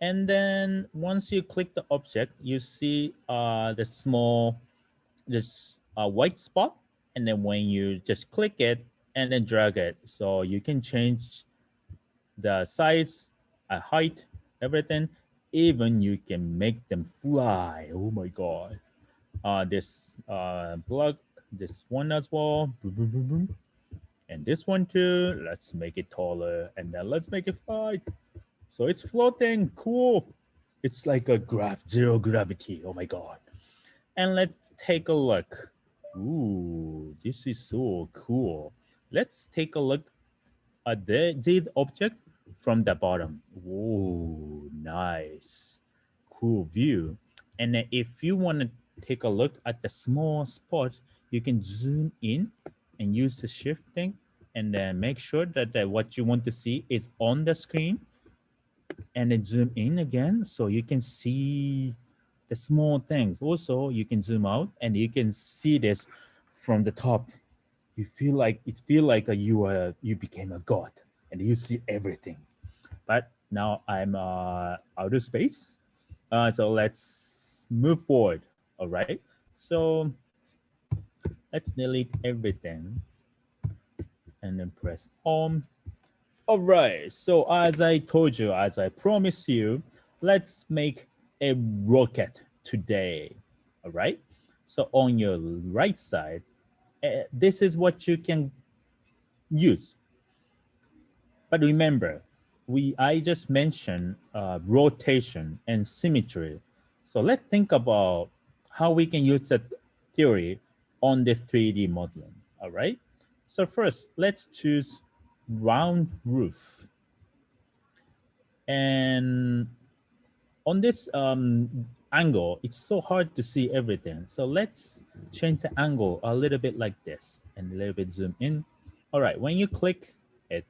And then once you click the object, you see the small, this white spot. And then when you just click it and then drag it, so you can change the size, height, everything. Even you can make them fly. Oh my god! This plug, this one as well. Boom, boom, boom, boom. And this one too. Let's make it taller, and then let's make it fly. So it's floating. Cool. It's like a zero gravity. Oh my god! And let's take a look. Ooh, this is so cool. Let's take a look this object from the bottom. Whoa, nice. Cool view. And then if you want to take a look at the small spot, you can zoom in and use the shift thing and then make sure that what you want to see is on the screen and then zoom in again so you can see the small things. Also, you can zoom out and you can see this from the top. You feel like you became a god and you see everything. But now I'm out of space. So let's move forward. All right. So let's delete everything and then press home. All right. So as I told you, as I promised you, let's make a rocket today. All right. So on your right side, this is what you can use. But remember, I just mentioned rotation and symmetry. So let's think about how we can use that theory on the 3D modeling. All right. So first, let's choose round roof. And on this angle, it's so hard to see everything. So let's change the angle a little bit like this and a little bit zoom in. All right. When you click it,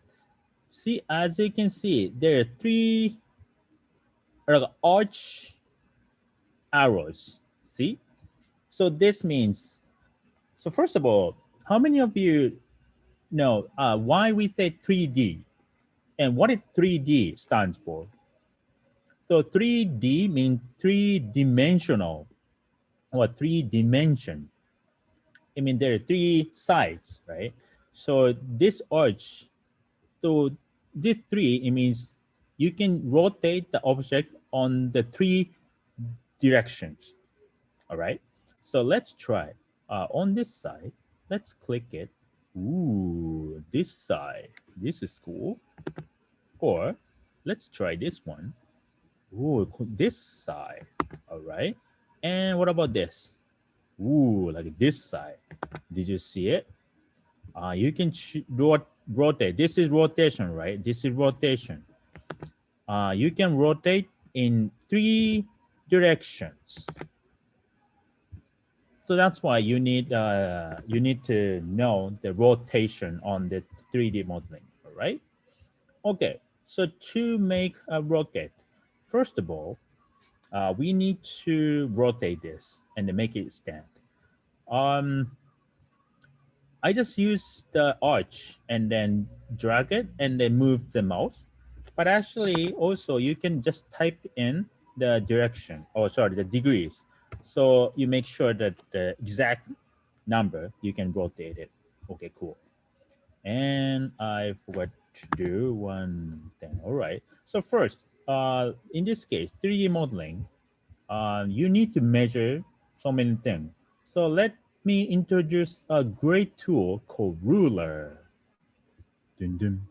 see, as you can see, there are three arch arrows. See? So this means, so first of all, how many of you know why we say 3D and what it 3D stands for? So 3D means three-dimensional or three dimension. I mean, there are three sides, right? So this arch, so this three, it means you can rotate the object on the three directions. All right. So let's try on this side. Let's click it. Ooh, this side. This is cool. Or let's try this one. Ooh, this side. All right. And what about this? Ooh, like this side. Did you see it? You can rotate. This is rotation, right? This is rotation. You can rotate in three directions. So that's why you need to know the rotation on the 3D modeling, all right? Okay, so to make a rocket, first of all, we need to rotate this and then make it stand. Um, I just use the arch and then drag it and then move the mouse. But actually, also you can just type in the direction, or sorry, the degrees. So you make sure that the exact number you can rotate it. Okay, cool. And I forgot to do one thing. All right. So first, in this case, 3D modeling, you need to measure so many things. So let me introduce a great tool called ruler. Dun dun.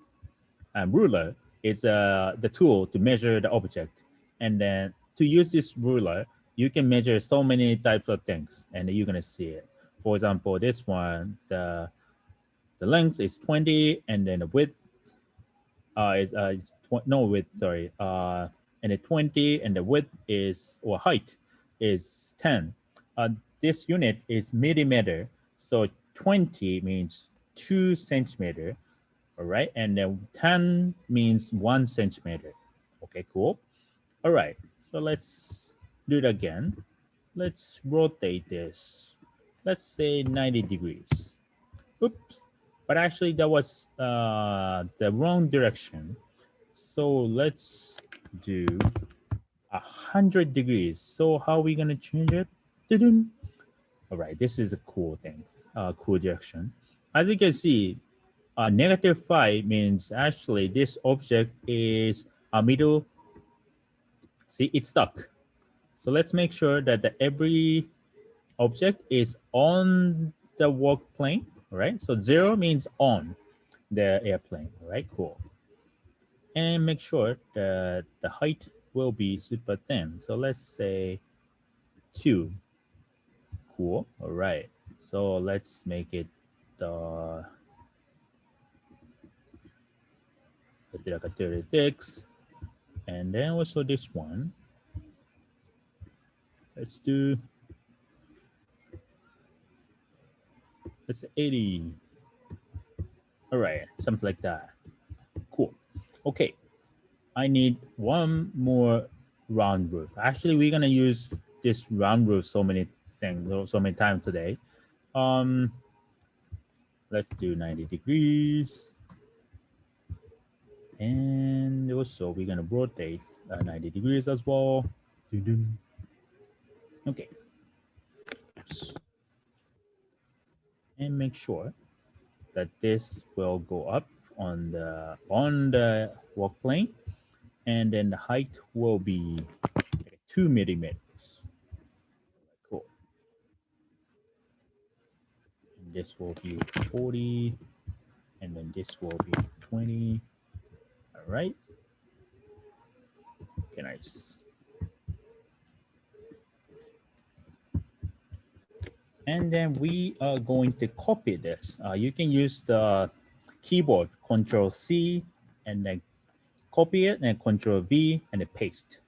And ruler is the tool to measure the object. And then to use this ruler, you can measure so many types of things, and you're gonna see it. For example, this one, the length is 20, and then the width is no width, sorry, and the 20, and the width is, or height is 10. This unit is millimeter, so 20 means 2 centimeter, all right, and then 10 means 1 centimeter. Okay, cool. All right, so let's do it again. Let's rotate this. Let's say 90 degrees. Oops. But actually, that was the wrong direction. So let's do 100 degrees. So how are we gonna change it? Dun-dun. All right, this is a cool thing, cool direction. As you can see, -5 means actually this object is a middle. See, it's stuck. So let's make sure that every object is on the work plane, right? So 0 means on the airplane, right? Cool. And make sure that the height will be super thin. So let's say 2. Cool. All right. So let's make it let's do like a 36. And then also this one. Let's do let's say 80. All right, something like that. Cool. Okay. I need one more round roof. Actually, we're gonna use this round roof so many things, so many times today. Um, let's do 90 degrees. And also we're gonna rotate 90 degrees as well. Dun-dun. Okay. And make sure that this will go up on the work plane, and then the height will be 2 millimeters. Cool. And this will be 40, and then this will be 20. All right. Okay, nice. And then we are going to copy this. You can use the keyboard Control C and then copy it, and Control V and then paste.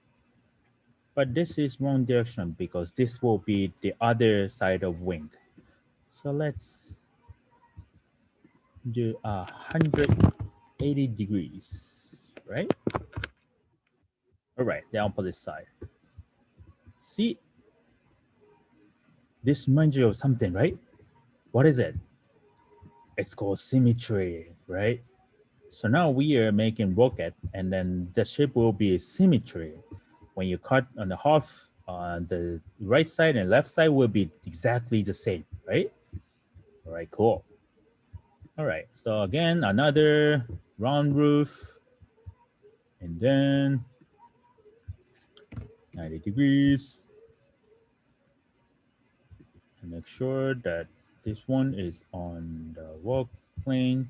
But this is wrong direction because this will be the other side of wing. So let's do 180 degrees, right? All right, the opposite side. See, this reminds you of something, right? What is it? It's called symmetry, right? So now we are making rocket, and then the shape will be symmetry. When you cut on the half, the right side and left side will be exactly the same, right? All right, cool. All right, so again, another round roof, and then 90 degrees. And make sure that this one is on the work plane,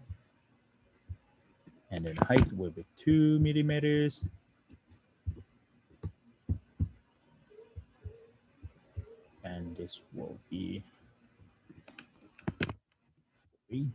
and then height will be 2 millimeters. And this will be 3.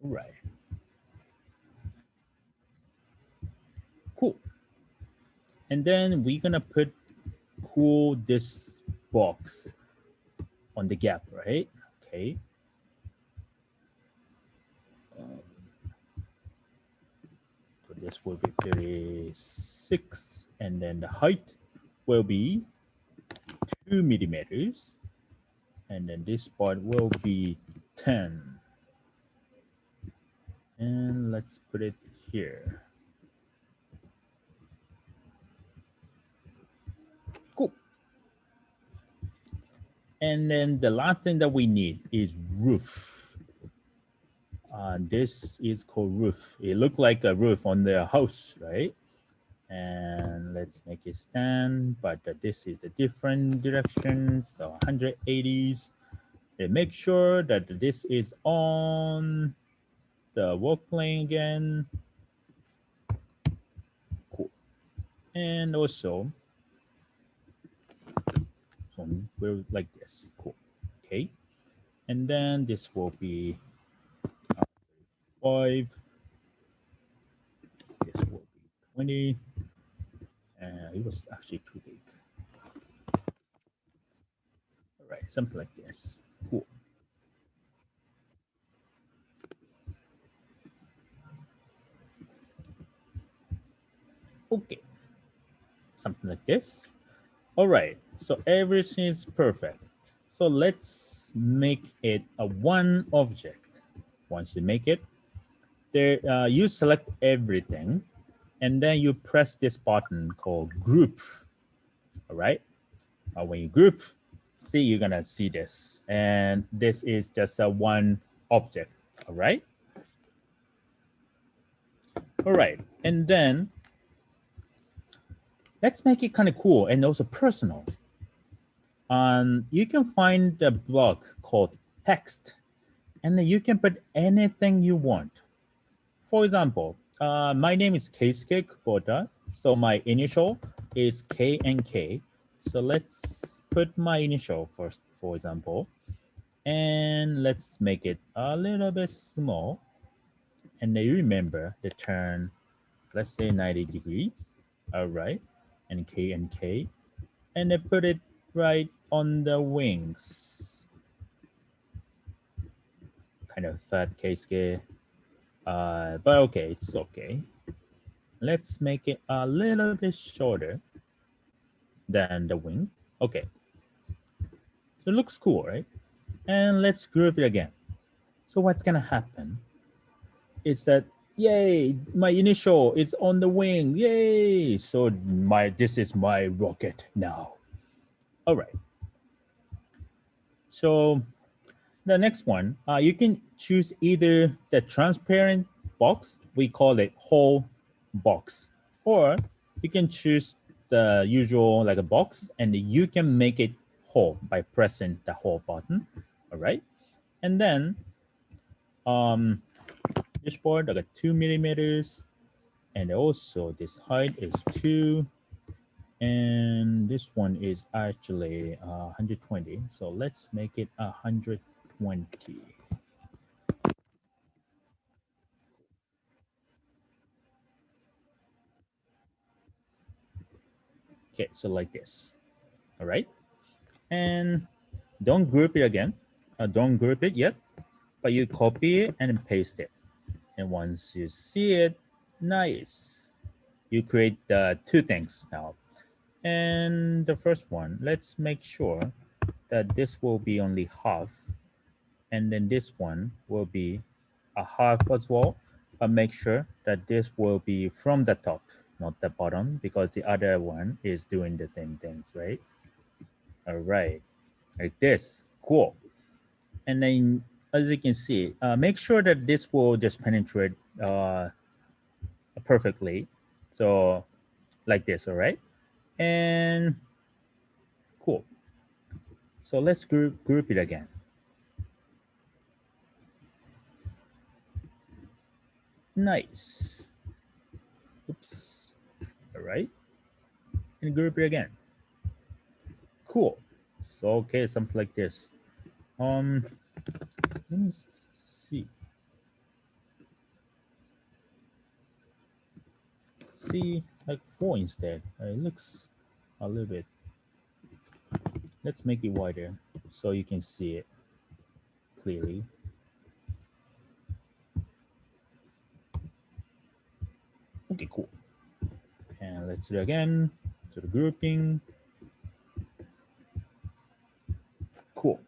All right. Cool. And then we're gonna put cool this box on the gap, right? Okay. So this will be 36, and then the height will be 2 millimeters, and then this part will be 10. And let's put it here. Cool. And then the last thing that we need is roof. This is called roof. It looked like a roof on the house, right? And let's make it stand, but this is the different direction, so 180s. And make sure that this is on the work plane again. Cool. And also, so we're like this. Cool. Okay. And then this will be 5. This will be 20. And it was actually too big. All right, something like this. Cool. Okay, something like this. All right, so everything is perfect. So let's make it a one object. Once you make it, there you select everything, and then you press this button called group. All right, when you group, see, you're gonna see this, and this is just a one object. All right. All right, and then let's make it kind of cool and also personal. You can find a block called text, and then you can put anything you want. For example, my name is Keisuke Kubota, so my initial is K and K. So let's put my initial first, for example, and let's make it a little bit small. And then you remember the turn, let's say 90 degrees. All right, and K, and then put it right on the wings. Kind of fat Keisuke, but okay, it's okay. Let's make it a little bit shorter than the wing. Okay, so it looks cool, right? And let's group it again. So what's gonna happen is that, yay, my initial is on the wing, yay! So this is my rocket now. All right. So the next one, you can choose either the transparent box, we call it whole box, or you can choose the usual like a box, and you can make it whole by pressing the whole button. All right. And then this board, like a 2 millimeters, and also this height is 2, and this one is actually 120. So let's make it 120. Okay, so like this. All right. And don't group it again. Don't group it yet, but you copy it and paste it. And once you see it, nice. You create two things now. And the first one, let's make sure that this will be only half. And then this one will be a half as well. But make sure that this will be from the top, not the bottom, because the other one is doing the same things, right? All right, like this. Cool. And then, as you can see, make sure that this will just penetrate perfectly. So, like this, all right? And cool. So let's group it again. Nice. Oops. All right. And group it again. Cool. So, okay, something like this. Let me see. see like 4 instead. It looks a little bit. Let's make it wider so you can see it clearly. Okay, cool. And let's do it again. To the grouping. Cool.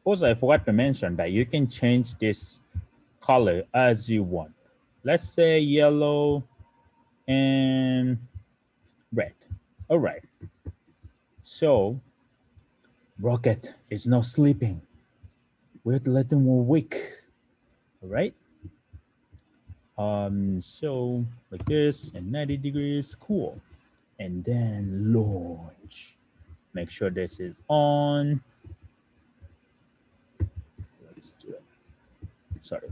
Also, I forgot to mention that you can change this color as you want. Let's say yellow and red. All right. So, Rocket is not sleeping. We have to let him awake. All right. So like this and 90 degrees, cool. And then launch. Make sure this is on. Let's do it. Sorry.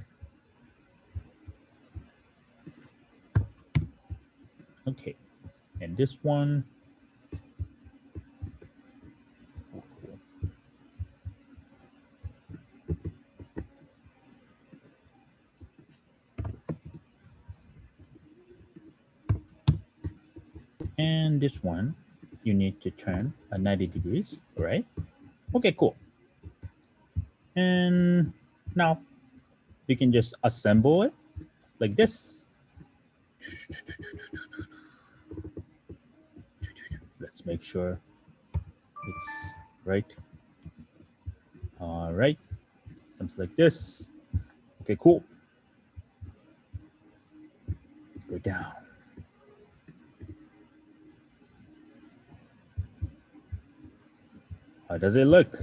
Okay. And this one. Oh, cool. And this one, you need to turn 90 degrees, right? Okay, cool. And now we can just assemble it like this. Let's make sure it's right. All right, something like this. Okay, cool. Go down. How does it look?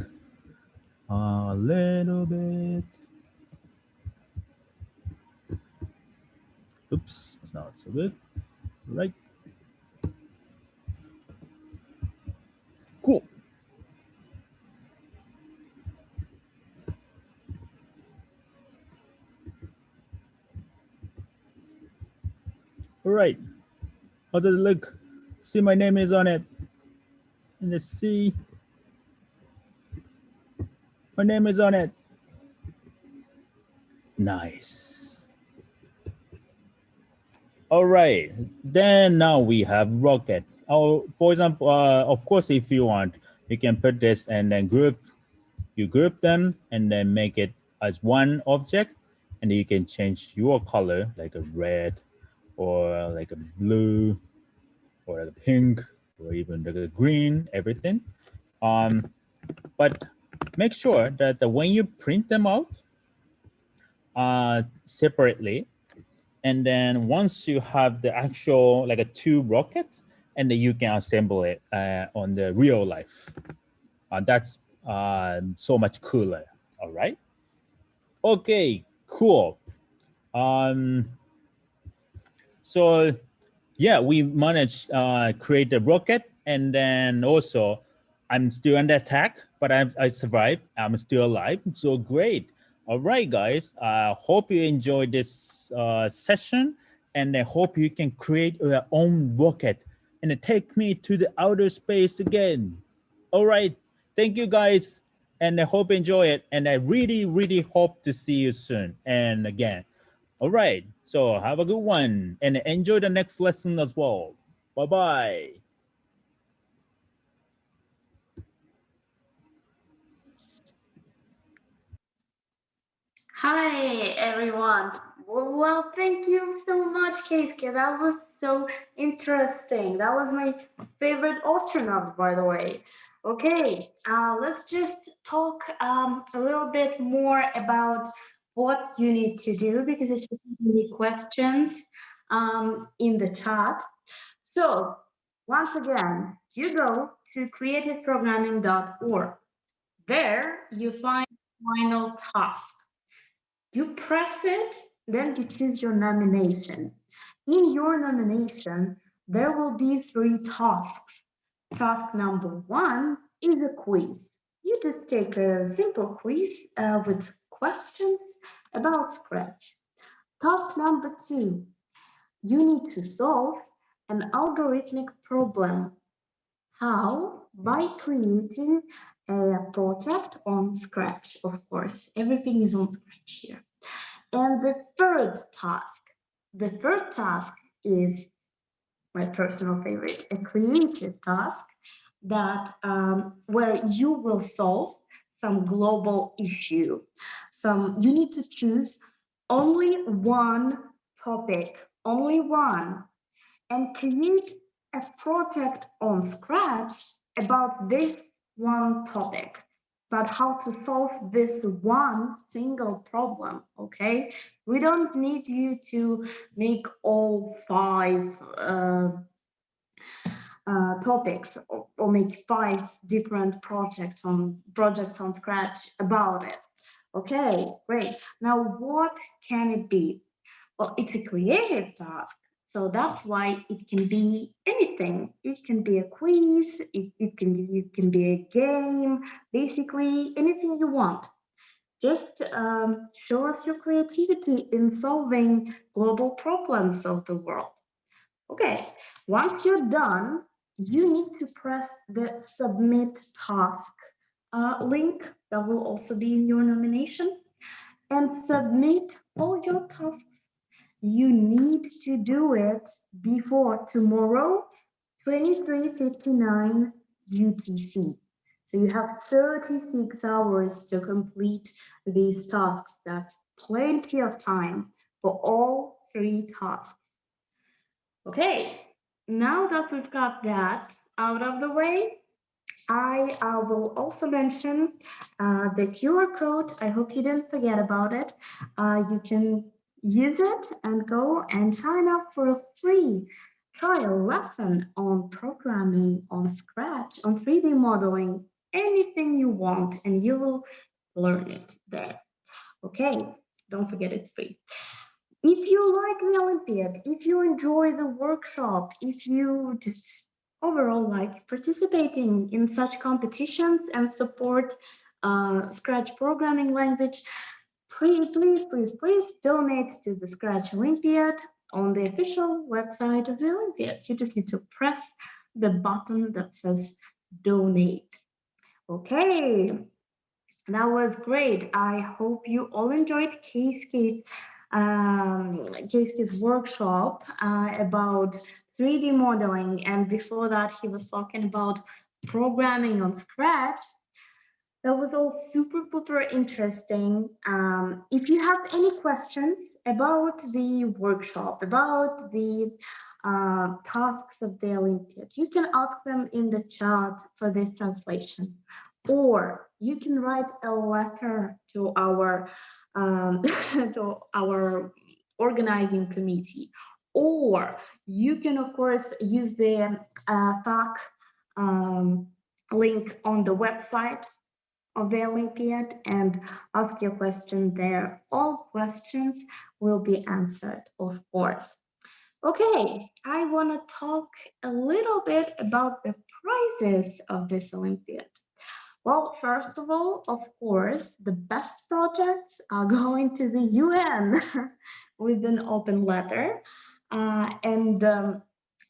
A little bit. Oops, it's not so good. Right. Cool. All right. How does it look? See, my name is on it. And let's see. My name is on it. Nice. All right. Then now we have rocket. Oh, for example, of course, if you want, you can put this and then you group them and then make it as one object. And then you can change your color like a red or like a blue or a pink or even like a green, everything. But make sure that when you print them out separately, and then once you have the actual like a 2 rockets, and then you can assemble it on the real life. That's so much cooler. All right. Okay. Cool. So yeah, we managed create the rocket, and then also I'm still under attack, but I survived. I'm still alive. So great. All right, guys. Hope you enjoyed this session, and I hope you can create your own rocket and take me to the outer space again. All right. Thank you, guys, and I hope you enjoy it. And I really, really hope to see you soon. And again. All right. So have a good one and enjoy the next lesson as well. Bye-bye. Hi, everyone. Well, thank you so much, Keisuke. That was so interesting. That was my favorite astronaut, by the way. Okay, let's just talk a little bit more about what you need to do because it's so many questions in the chat. So, once again, you go to creativeprogramming.org. There, you find final task. You press it, then you choose your nomination. In your nomination, there will be 3 tasks. Task number 1 is a quiz. You just take a simple quiz with questions about Scratch. Task number 2, you need to solve an algorithmic problem. How? By creating a project on Scratch, of course. Everything is on Scratch here. And the third task is my personal favorite, a creative task that where you will solve some global issue. Some you need to choose only one topic, only one, and create a project on Scratch about this one topic, about how to solve this one single problem. Okay, we don't need you to make all five topics, or make five different projects on Scratch about it. Okay, great. Now, what can it be? Well, it's a creative task. So that's why it can be anything. It can be a quiz, it can be a game, basically anything you want. Just show us your creativity in solving global problems of the world. Okay, once you're done, you need to press the submit task link that will also be in your nomination and submit all your tasks. You need to do it before tomorrow, 23:59 UTC. So you have 36 hours to complete these tasks. That's plenty of time for all three tasks. Okay, now that we've got that out of the way, I will also mention the QR code. I hope you didn't forget about it. You can use it and go and sign up for a free trial lesson on programming, on Scratch, on 3D modeling, anything you want, and you will learn it there. Okay, don't forget it's free. If you like the Olympiad, if you enjoy the workshop, if you just overall like participating in such competitions and support Scratch programming language, please donate to the Scratch Olympiad on the official website of the Olympiad. You just need to press the button that says donate. Okay, that was great. I hope you all enjoyed Keisuke's workshop about 3D modeling. And before that, he was talking about programming on Scratch. That was all super, super interesting. If you have any questions about the workshop, about the tasks of the Olympiad, you can ask them in the chat for this translation. Or you can write a letter to our to our organizing committee. Or you can, of course, use the FAQ link on the website of the Olympiad and ask your question there. All questions will be answered, of course. Okay, I want to talk a little bit about the prizes of this Olympiad. Well, first of all, of course, the best projects are going to the UN with an open letter. And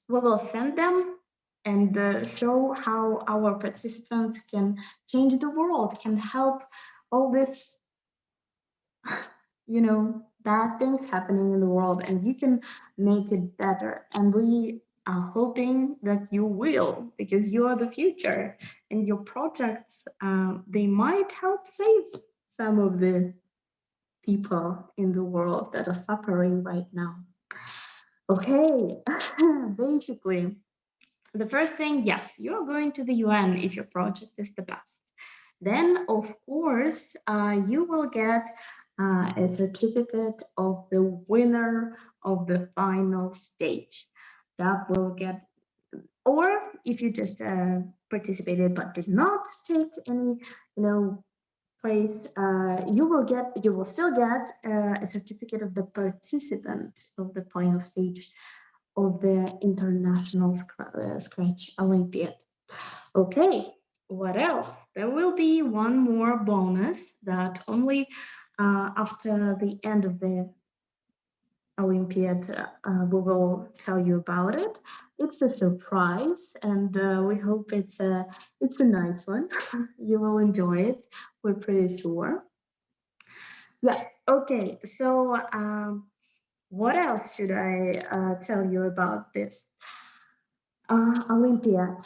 we will send them and show how our participants can change the world, can help all this, bad things happening in the world, and you can make it better. And we are hoping that you will, because you are the future, and your projects, they might help save some of the people in the world that are suffering right now. Okay, basically, the first thing, yes, you're going to the UN if your project is the best. Then, of course, you will get a certificate of the winner of the final stage. That will get, or if you just participated but did not take any, place, you will still get a certificate of the participant of the final stage of the International Scratch Olympiad. Okay, what else? There will be one more bonus that only after the end of the Olympiad we will tell you about it. It's a surprise, and we hope it's a nice one. You will enjoy it. We're pretty sure. Yeah. Okay. So what else should I tell you about this? Olympiad.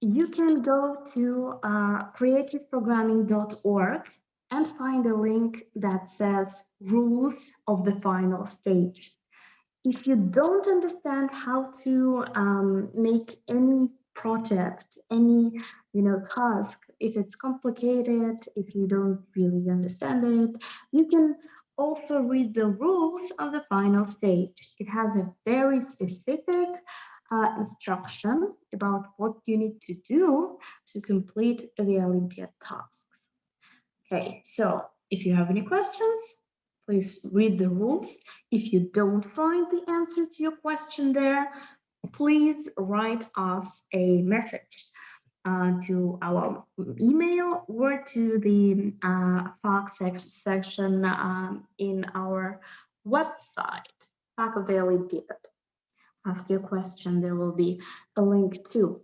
You can go to creativeprogramming.org and find a link that says rules of the final stage. If you don't understand how to make any project, any task, if it's complicated, if you don't really understand it, you can also read the rules of the final stage. It has a very specific instruction about what you need to do to complete the Olympiad tasks. Okay, so if you have any questions, please read the rules. If you don't find the answer to your question there, please write us a message to our email or to the FAQ section in our website, FAQ of the Olympiad. Ask your question, there will be a link too.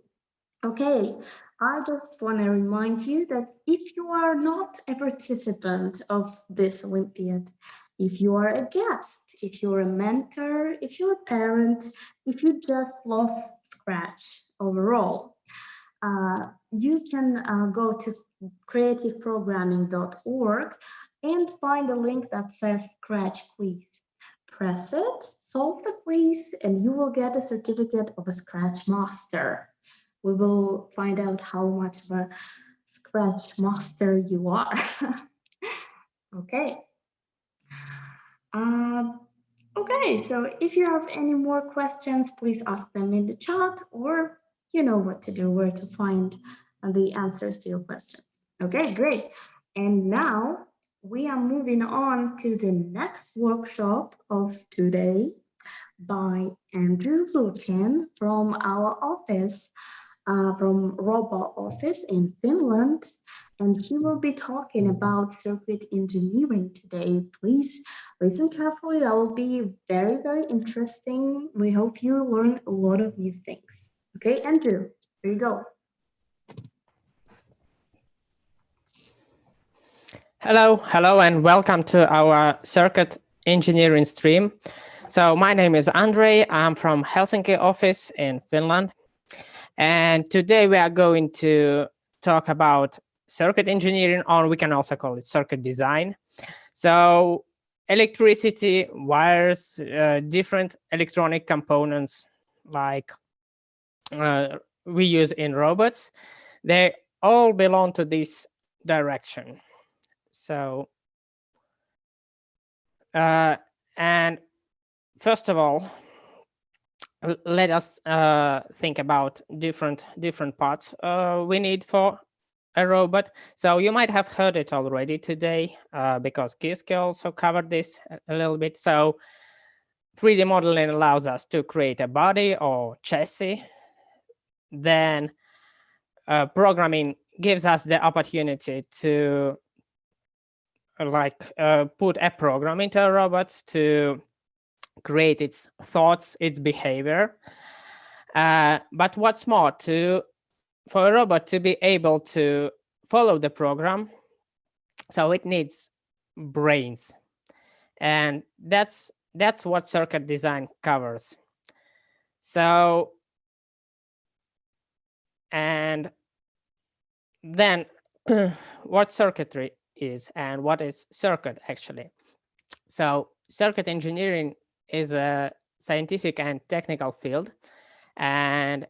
Okay, I just want to remind you that if you are not a participant of this Olympiad, if you are a guest, if you're a mentor, if you're a parent, if you just love Scratch overall, you can go to creativeprogramming.org and find a link that says Scratch Quiz. Press it, solve the quiz, and you will get a certificate of a Scratch Master. We will find out how much of a Scratch master you are. Okay. Okay, so if you have any more questions, please ask them in the chat, or you know what to do, where to find the answers to your questions. Okay, great. And now we are moving on to the next workshop of today by Andrew Lutin from our office, from Robo office in Finland. And he will be talking about circuit engineering today. Please listen carefully. That will be very, very interesting. We hope you learn a lot of new things. Okay, Andrew, here you go. Hello, and welcome to our circuit engineering stream. So my name is Andre. I'm from Helsinki office in Finland. And today we are going to talk about circuit engineering, or we can also call it circuit design. So electricity, wires, different electronic components like we use in robots, they all belong to this direction. So, and first of all, let us think about different parts we need for a robot. So you might have heard it already today because Kiske also covered this a little bit. So 3D modeling allows us to create a body or chassis. Then programming gives us the opportunity to put a program into a robot to create its thoughts, its behavior. But what's more, for a robot to be able to follow the program, so it needs brains, and that's what circuit design covers. So, and then what circuitry is and what is circuit actually. So circuit engineering is a scientific and technical field, and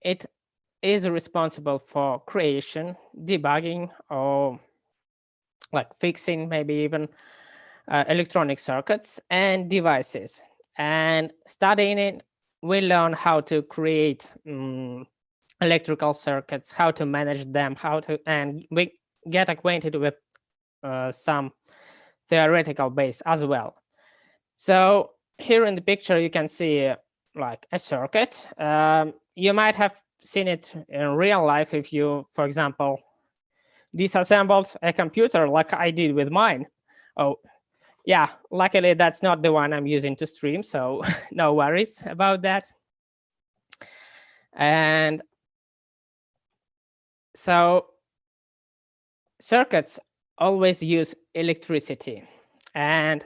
it is responsible for creation, debugging, or like fixing maybe even electronic circuits and devices. And studying it, we learn how to create electrical circuits, how to manage them, and we get acquainted with some theoretical base as well. So here in the picture, you can see like a circuit. You might have seen it in real life if you, for example, disassembled a computer like I did with mine. Oh, yeah, luckily that's not the one I'm using to stream, so no worries about that. And so circuits always use electricity, and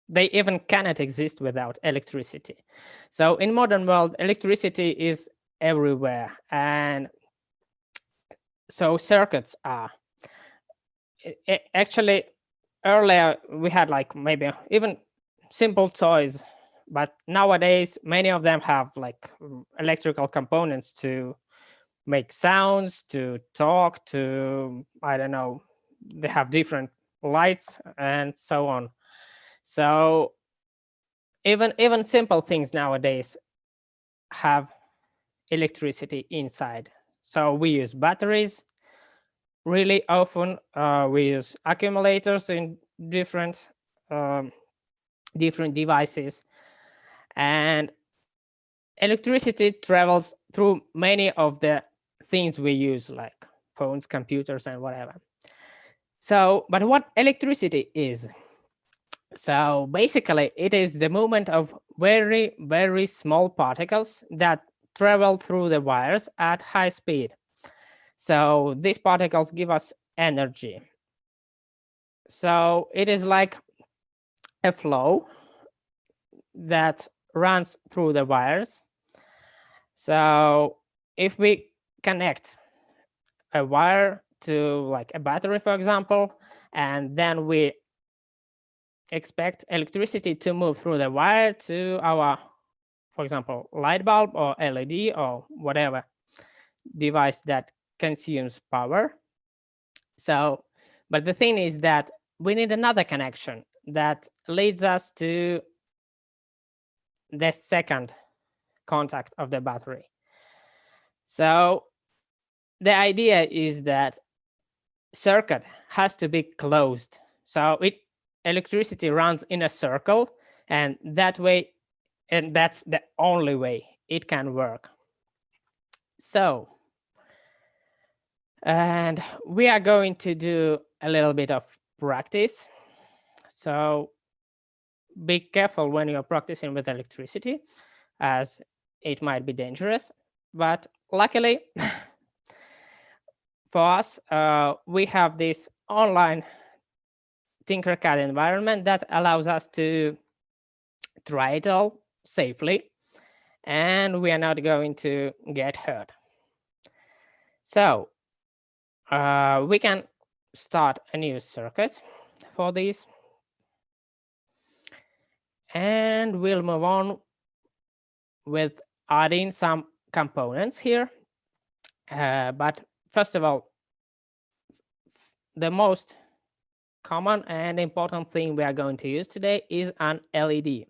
they even cannot exist without electricity. So in modern world, electricity is everywhere. And so circuits are actually earlier we had like maybe even simple toys, but nowadays many of them have like electrical components to make sounds, to talk, to, I don't know, they have different lights and so on. So even simple things nowadays have electricity inside. So we use batteries really often. We use accumulators in different different devices, and electricity travels through many of the things we use, like phones, computers, and whatever. So, but what electricity is? So basically, it is the movement of very, very small particles that travel through the wires at high speed. So these particles give us energy. So it is like a flow that runs through the wires. So if we connect a wire to like a battery, for example, and then we expect electricity to move through the wire to our, for example, light bulb or LED or whatever device that consumes power. So, but the thing is that we need another connection that leads us to the second contact of the battery. So the idea is that circuit has to be closed. So electricity runs in a circle, and that way, and that's the only way it can work. So, and we are going to do a little bit of practice. So be careful when you're practicing with electricity, as it might be dangerous. But luckily for us, we have this online Tinkercad environment that allows us to try it all safely, and we are not going to get hurt. So we can start a new circuit for this, and we'll move on with adding some components here. But first of all, the most common and important thing we are going to use today is an LED.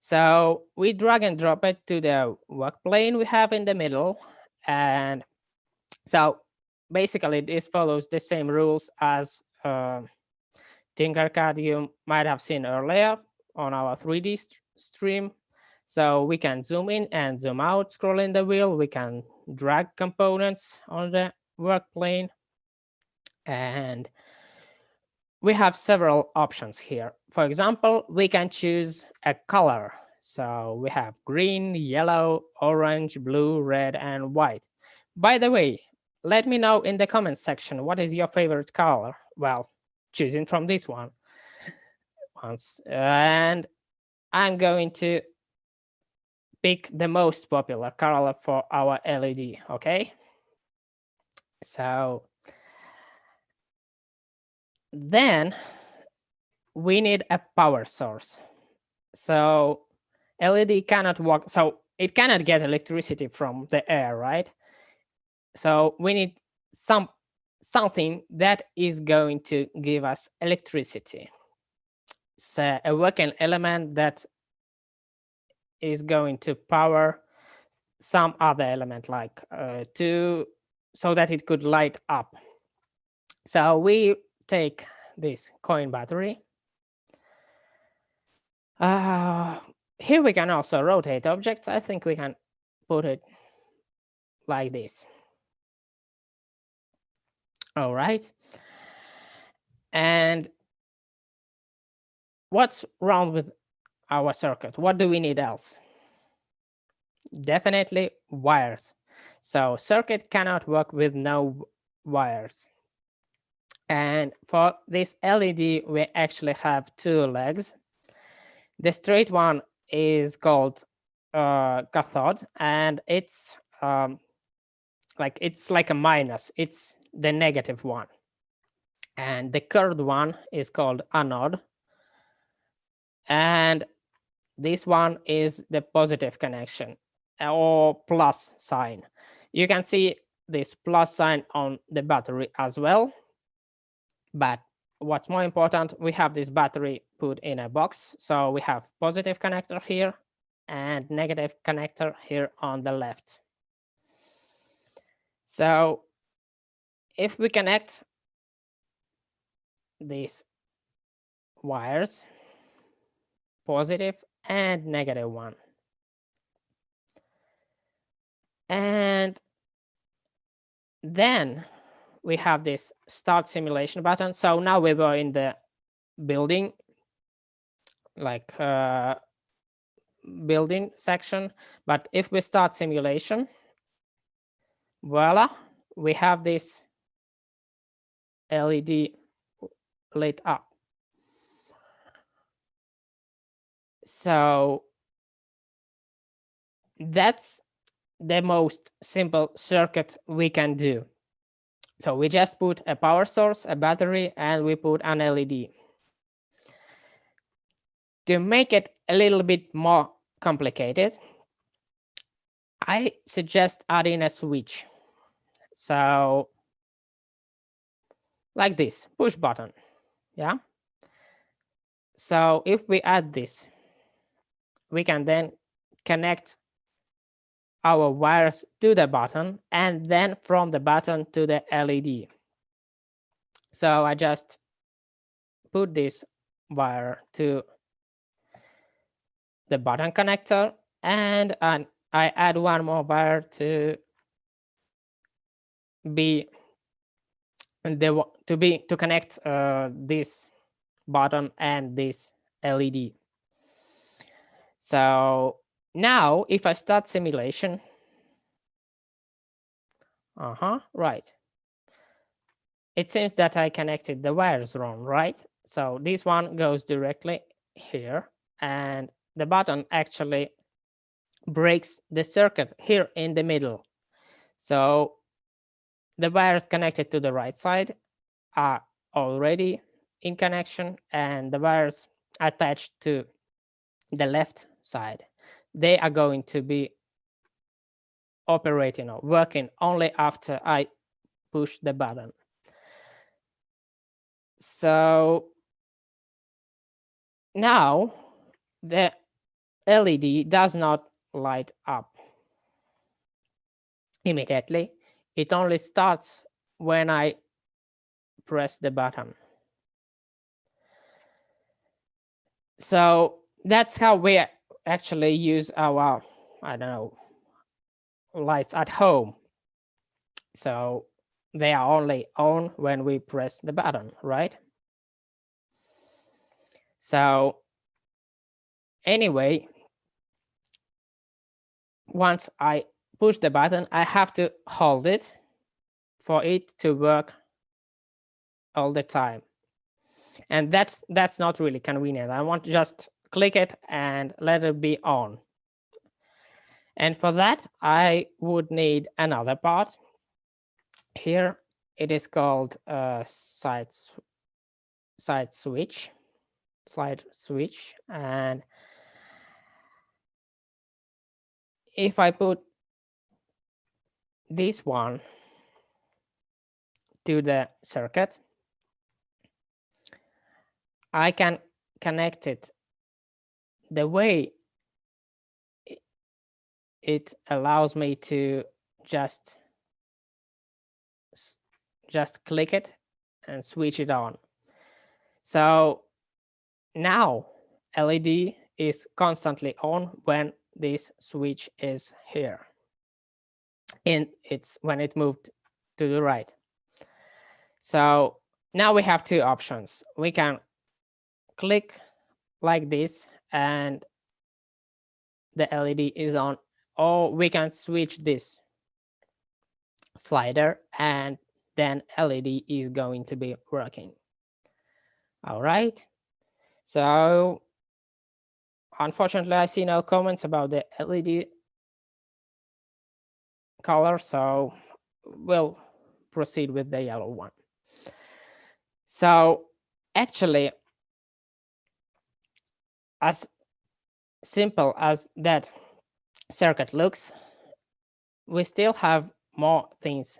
So we drag and drop it to the work plane we have in the middle. And so basically this follows the same rules as Tinkercad you might have seen earlier on our 3D stream. So we can zoom in and zoom out, scrolling the wheel. We can drag components on the work plane. And we have several options here. For example, we can choose a color. So we have green, yellow, orange, blue, red, and white. By the way, let me know in the comments section, what is your favorite color? Well, choosing from this one. And I'm going to pick the most popular color for our LED, okay? So then we need a power source. So LED cannot work, so it cannot get electricity from the air, right? So we need something that is going to give us electricity. So a working element that is going to power some other element, like so that it could light up. So we take this coin battery. Here we can also rotate objects. I think we can put it like this. All right. And what's wrong with our circuit? What do we need else? Definitely wires. So circuit cannot work with no wires. And for this LED, we actually have two legs. The straight one is called cathode, and it's like a minus. It's the negative one. And the curved one is called anode. And this one is the positive connection or plus sign. You can see this plus sign on the battery as well. But what's more important, we have this battery put in a box. So we have positive connector here and negative connector here on the left. So if we connect these wires, positive and negative one, and then we have this start simulation button. So now we were in the building, like building section. But if we start simulation, voila, we have this LED lit up. So that's the most simple circuit we can do. So we just put a power source, a battery, and we put an LED. To make it a little bit more complicated, I suggest adding a switch. So like this, push button, yeah? So if we add this, we can then connect our wires to the button and then from the button to the LED. So I just put this wire to the button connector and I add one more wire to connect this button and this LED. So now if I start simulation, right. It seems that I connected the wires wrong, right? So this one goes directly here and the button actually breaks the circuit here in the middle. So the wires connected to the right side are already in connection and the wires attached to the left side, they are going to be operating or working only after I push the button. So now the LED does not light up immediately. It only starts when I press the button. So that's how we actually use our, I don't know, lights at home. So they are only on when we press the button, right? So anyway, once I push the button, I have to hold it for it to work all the time. And that's not really convenient. I want to just click it and let it be on. And for that, I would need another part. Here it is called slide switch. And if I put this one to the circuit, I can connect it the way it allows me to just click it and switch it on. So now LED is constantly on when this switch is here. And it's when it moved to the right. So now we have two options. We can click like this and the LED is on, or we can switch this slider and then LED is going to be working. All right. So Unfortunately, I see no comments about the LED color, so we'll proceed with the yellow one. So actually, as simple as that circuit looks, we still have more things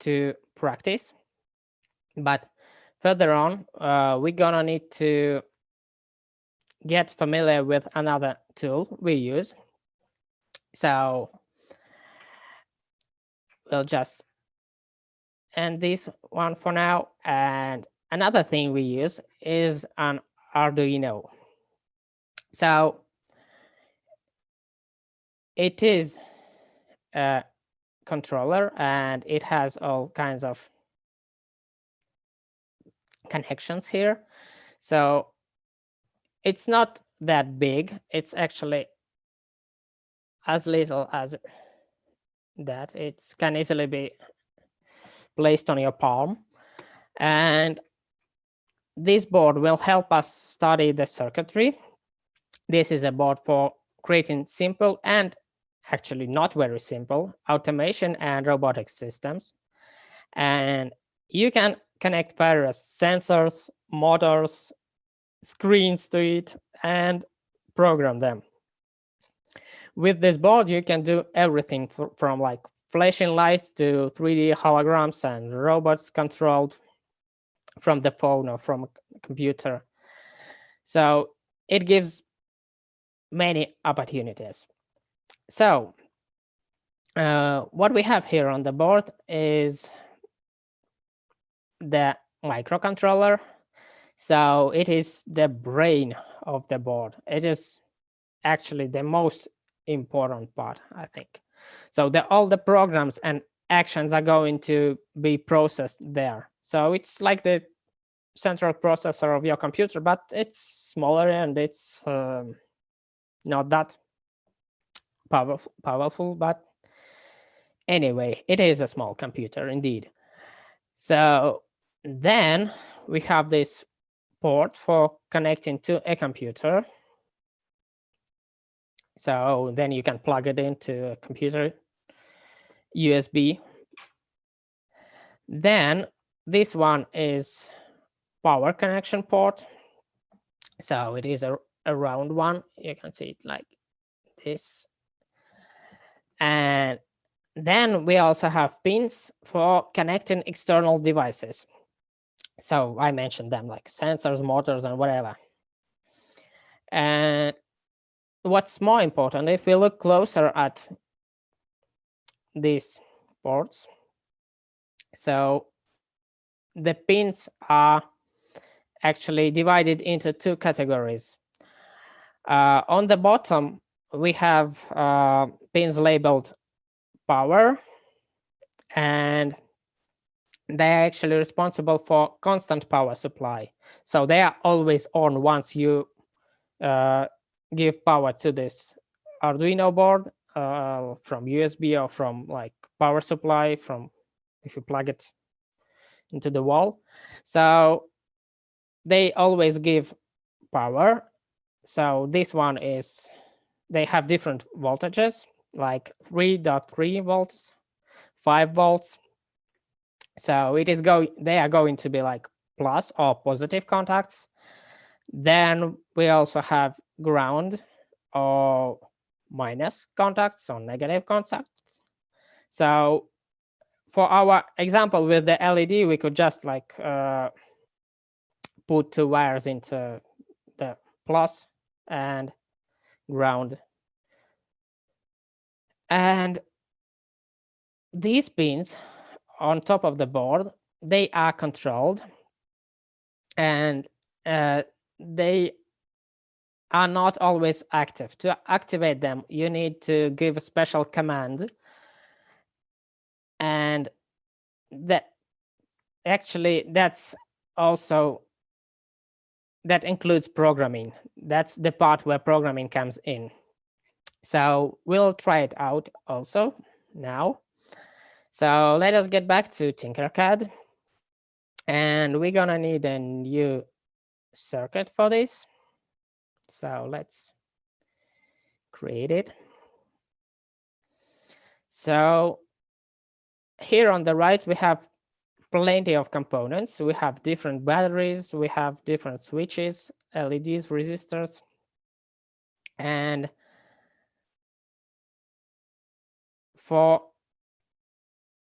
to practice. But further on, we're gonna need to get familiar with another tool we use. So we'll just end this one for now. And another thing we use is an Arduino. So it is a controller and it has all kinds of connections here. So it's not that big. It's actually as little as that. It can easily be placed on your palm. And this board will help us study the circuitry. This is a board for creating simple and actually not very simple automation and robotic systems. And you can connect various sensors, motors, screens to it and program them. With this board, you can do everything from like flashing lights to 3D holograms and robots controlled from the phone or from a computer. So it gives many opportunities. So what we have here on the board is the microcontroller. So it is the brain of the board. It is actually the most important part, I think. So all the programs and actions are going to be processed there. So it's like the central processor of your computer, but it's smaller and it's not that powerful. But anyway, it is a small computer indeed. So then we have this port for connecting to a computer. So then you can plug it into a computer USB. Then this one is power connection port. So it is a round one. You can see it like this. And then we also have pins for connecting external devices. So I mentioned them like sensors, motors, and whatever. And what's more important, if we look closer at these ports, so the pins are actually divided into two categories. On the bottom, we have pins labeled power, and they're actually responsible for constant power supply. So they are always on once you give power to this Arduino board from USB or from like power supply from if you plug it into the wall. So they always give power. So this one is, they have different voltages like 3.3 volts, 5 volts. So it is they are going to be like plus or positive contacts. Then we also have ground or minus contacts or negative contacts. So for our example with the LED, we could just like put two wires into the plus and ground. And these pins on top of the board, they are controlled, and they are not always active. To activate them, you need to give a special command, and that includes programming. That's the part where programming comes in. So we'll try it out also now. So let us get back to Tinkercad, and we're gonna need a new circuit for this. So let's create it. So here on the right, we have plenty of components. We have different batteries, we have different switches, LEDs, resistors, and for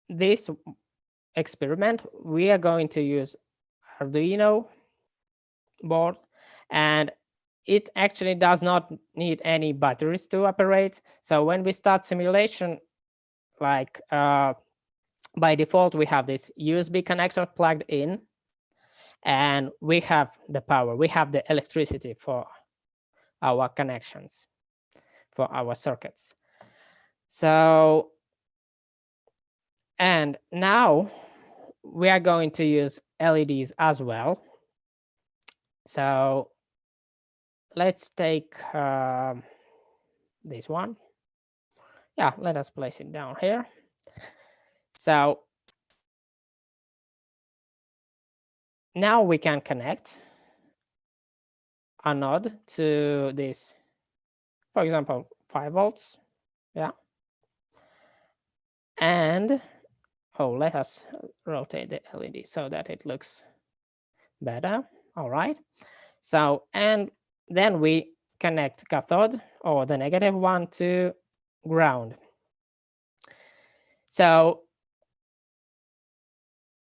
this experiment, we are going to use Arduino board, and it actually does not need any batteries to operate. So when we start simulation, like by default, we have this USB connector plugged in, and we have the power, we have the electricity for our connections, for our circuits. So, and now we are going to use LEDs as well. So let's take this one. Yeah, let us place it down here. So now we can connect a node to this, for example, 5 volts. Yeah. And let us rotate the LED so that it looks better. All right. So, and then we connect cathode, or the negative one, to ground. So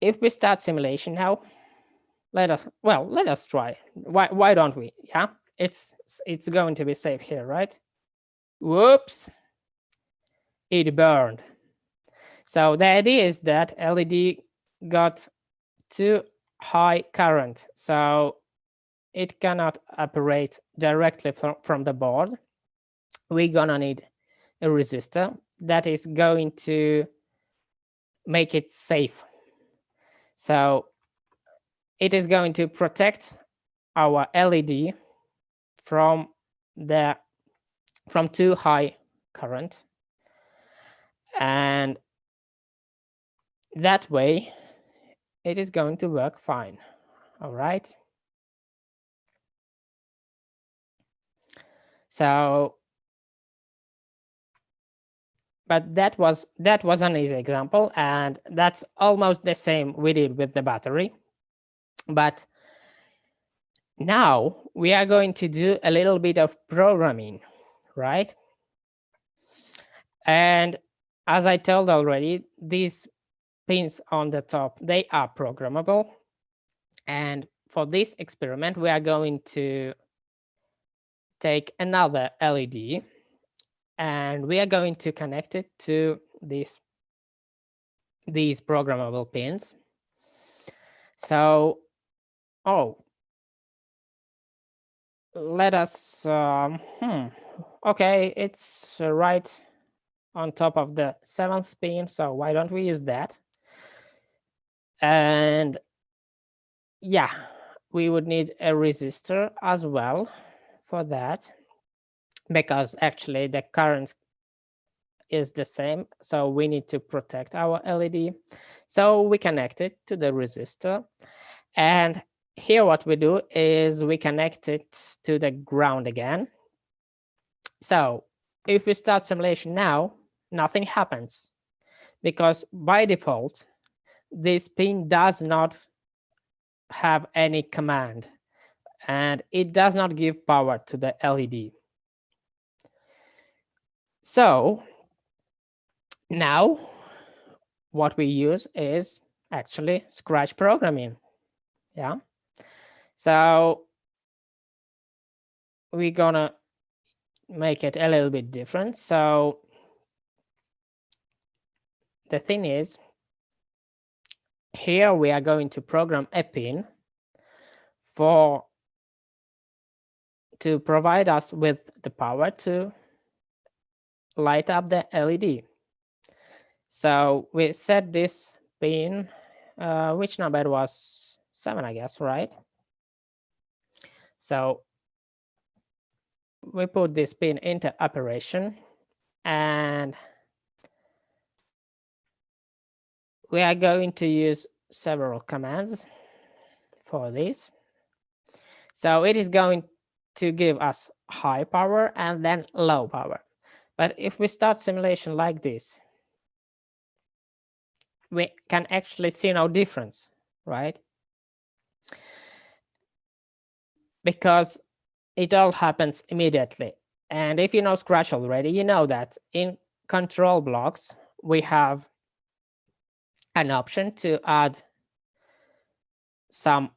if we start simulation now, let us try. Why don't we? Yeah, it's going to be safe here, right? Whoops, it burned. So the idea is that LED got too high current, so it cannot operate directly from the board. We're gonna need a resistor that is going to make it safe. So it is going to protect our LED from too high current, and that way it is going to work fine. All right. So, but that was an easy example, and that's almost the same we did with the battery. But now we are going to do a little bit of programming, right? And as I told already, these pins on the top, they are programmable. And for this experiment, we are going to take another LED, and we are going to connect it to these programmable pins. So, let us, okay, it's right on top of the 7th pin, so why don't we use that? And yeah, we would need a resistor as well for that, because actually the current is the same, so we need to protect our LED. So we connect it to the resistor, and here what we do is we connect it to the ground again. So if we start simulation now, nothing happens, because by default this pin does not have any command, and it does not give power to the LED. So now what we use is actually Scratch programming. Yeah. So we're gonna make it a little bit different. So the thing is, here we are going to program a pin to provide us with the power to light up the LED. So we set this pin, which number it was? 7, I guess, right? So we put this pin into operation, and we are going to use several commands for this. So it is going to give us high power and then low power. But if we start simulation like this, we can actually see no difference, right? Because it all happens immediately. And if you know Scratch already, you know that in control blocks, we have an option to add some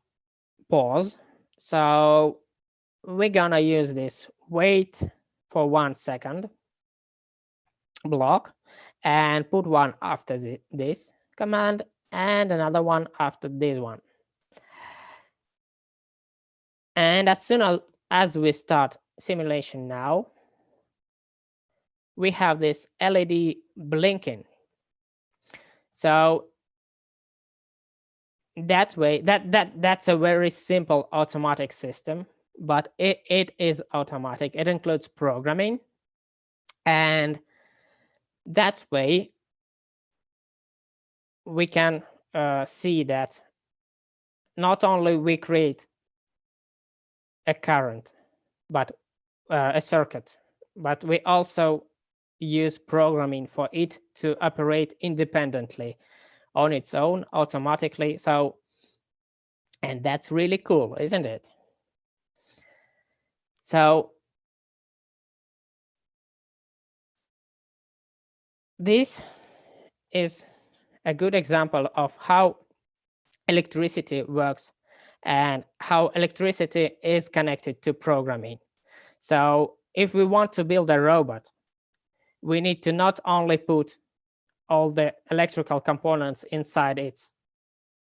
pause. So we're gonna use this wait for 1 second block and put one after this command and another one after this one. And as soon as we start simulation now, we have this LED blinking. So that way, that's a very simple automatic system, but it is automatic. It includes programming, and that way we can see that not only we create a current, but a circuit, but we also use programming for it to operate independently on its own automatically. So, and that's really cool, isn't it? So this is a good example of how electricity works and how electricity is connected to programming. So if we want to build a robot, we need to not only put all the electrical components inside its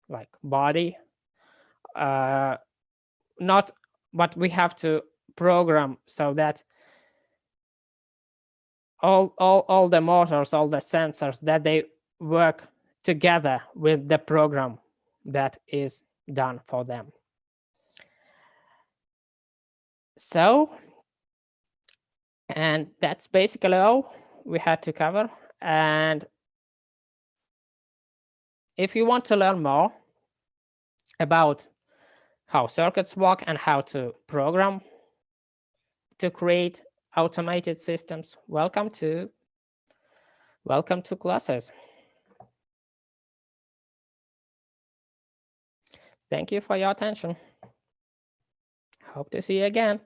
like body, but we have to program so that all the motors, all the sensors, that they work together with the program that is done for them. So, and that's basically all we had to cover. And if you want to learn more about how circuits work and how to program to create automated systems, welcome to classes. Thank you for your attention. Hope to see you again.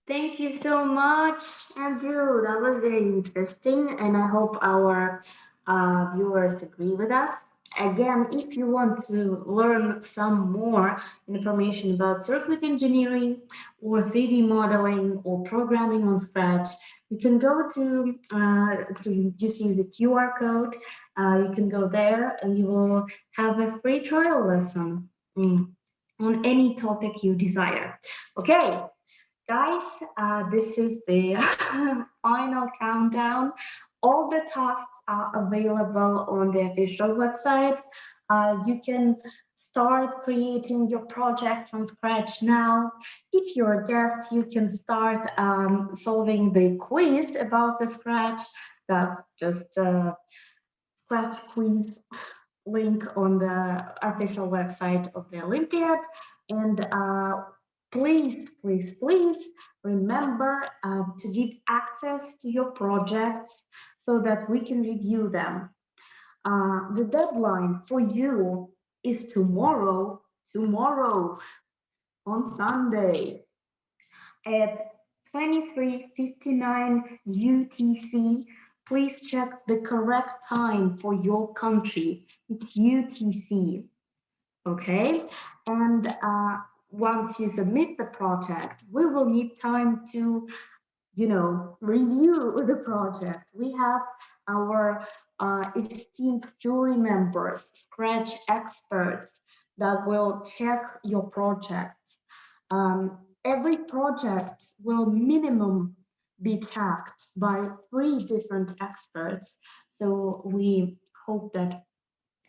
Thank you so much, Andrew. That was very interesting, and I hope our viewers agree with us. Again, if you want to learn some more information about circuit engineering or 3D modeling or programming on Scratch, you can go to using the QR code. You can go there and you will have a free trial lesson on any topic you desire. Okay, guys, this is the final countdown. All the tasks are available on the official website. You can start creating your projects on Scratch now. If you're a guest, you can start solving the quiz about the Scratch. That's just a Scratch quiz link on the official website of the Olympiad. And please, please, please remember to give access to your projects so that we can review them. The deadline for you is tomorrow on Sunday at 23:59 UTC. Please check the correct time for your country. It's UTC, okay? And once you submit the project, we will need time to, review the project. We have our esteemed jury members, Scratch experts that will check your project. Every project will minimum be checked by 3 different experts. So we hope that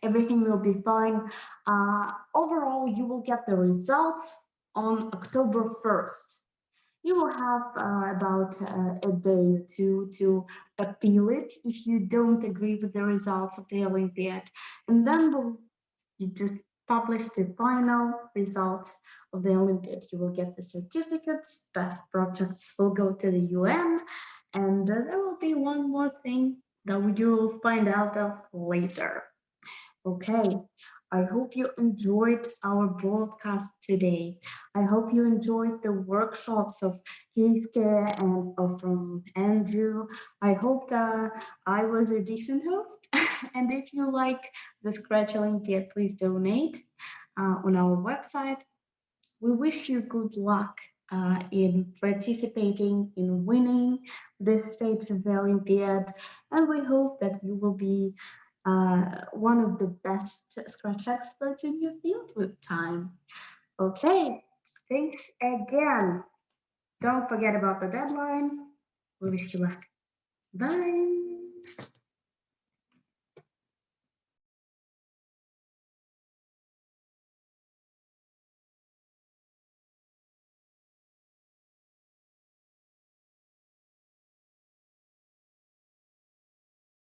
everything will be fine. Overall, you will get the results on October 1st. You will have about a day or two to appeal it if you don't agree with the results of the Olympiad. And then you just publish the final results of the Olympiad. You will get the certificates, best projects will go to the UN, and there will be one more thing that you'll find out of later. Okay, I hope you enjoyed our broadcast today. I hope you enjoyed the workshops of Keiske and from Andrew. I hope that I was a decent host. And if you like the Scratch Olympiad, please donate on our website. We wish you good luck in participating, in winning this stage of the Olympiad, and we hope that you will be one of the best Scratch experts in your field with time. Okay, thanks again. Don't forget about the deadline. We wish you luck. Bye.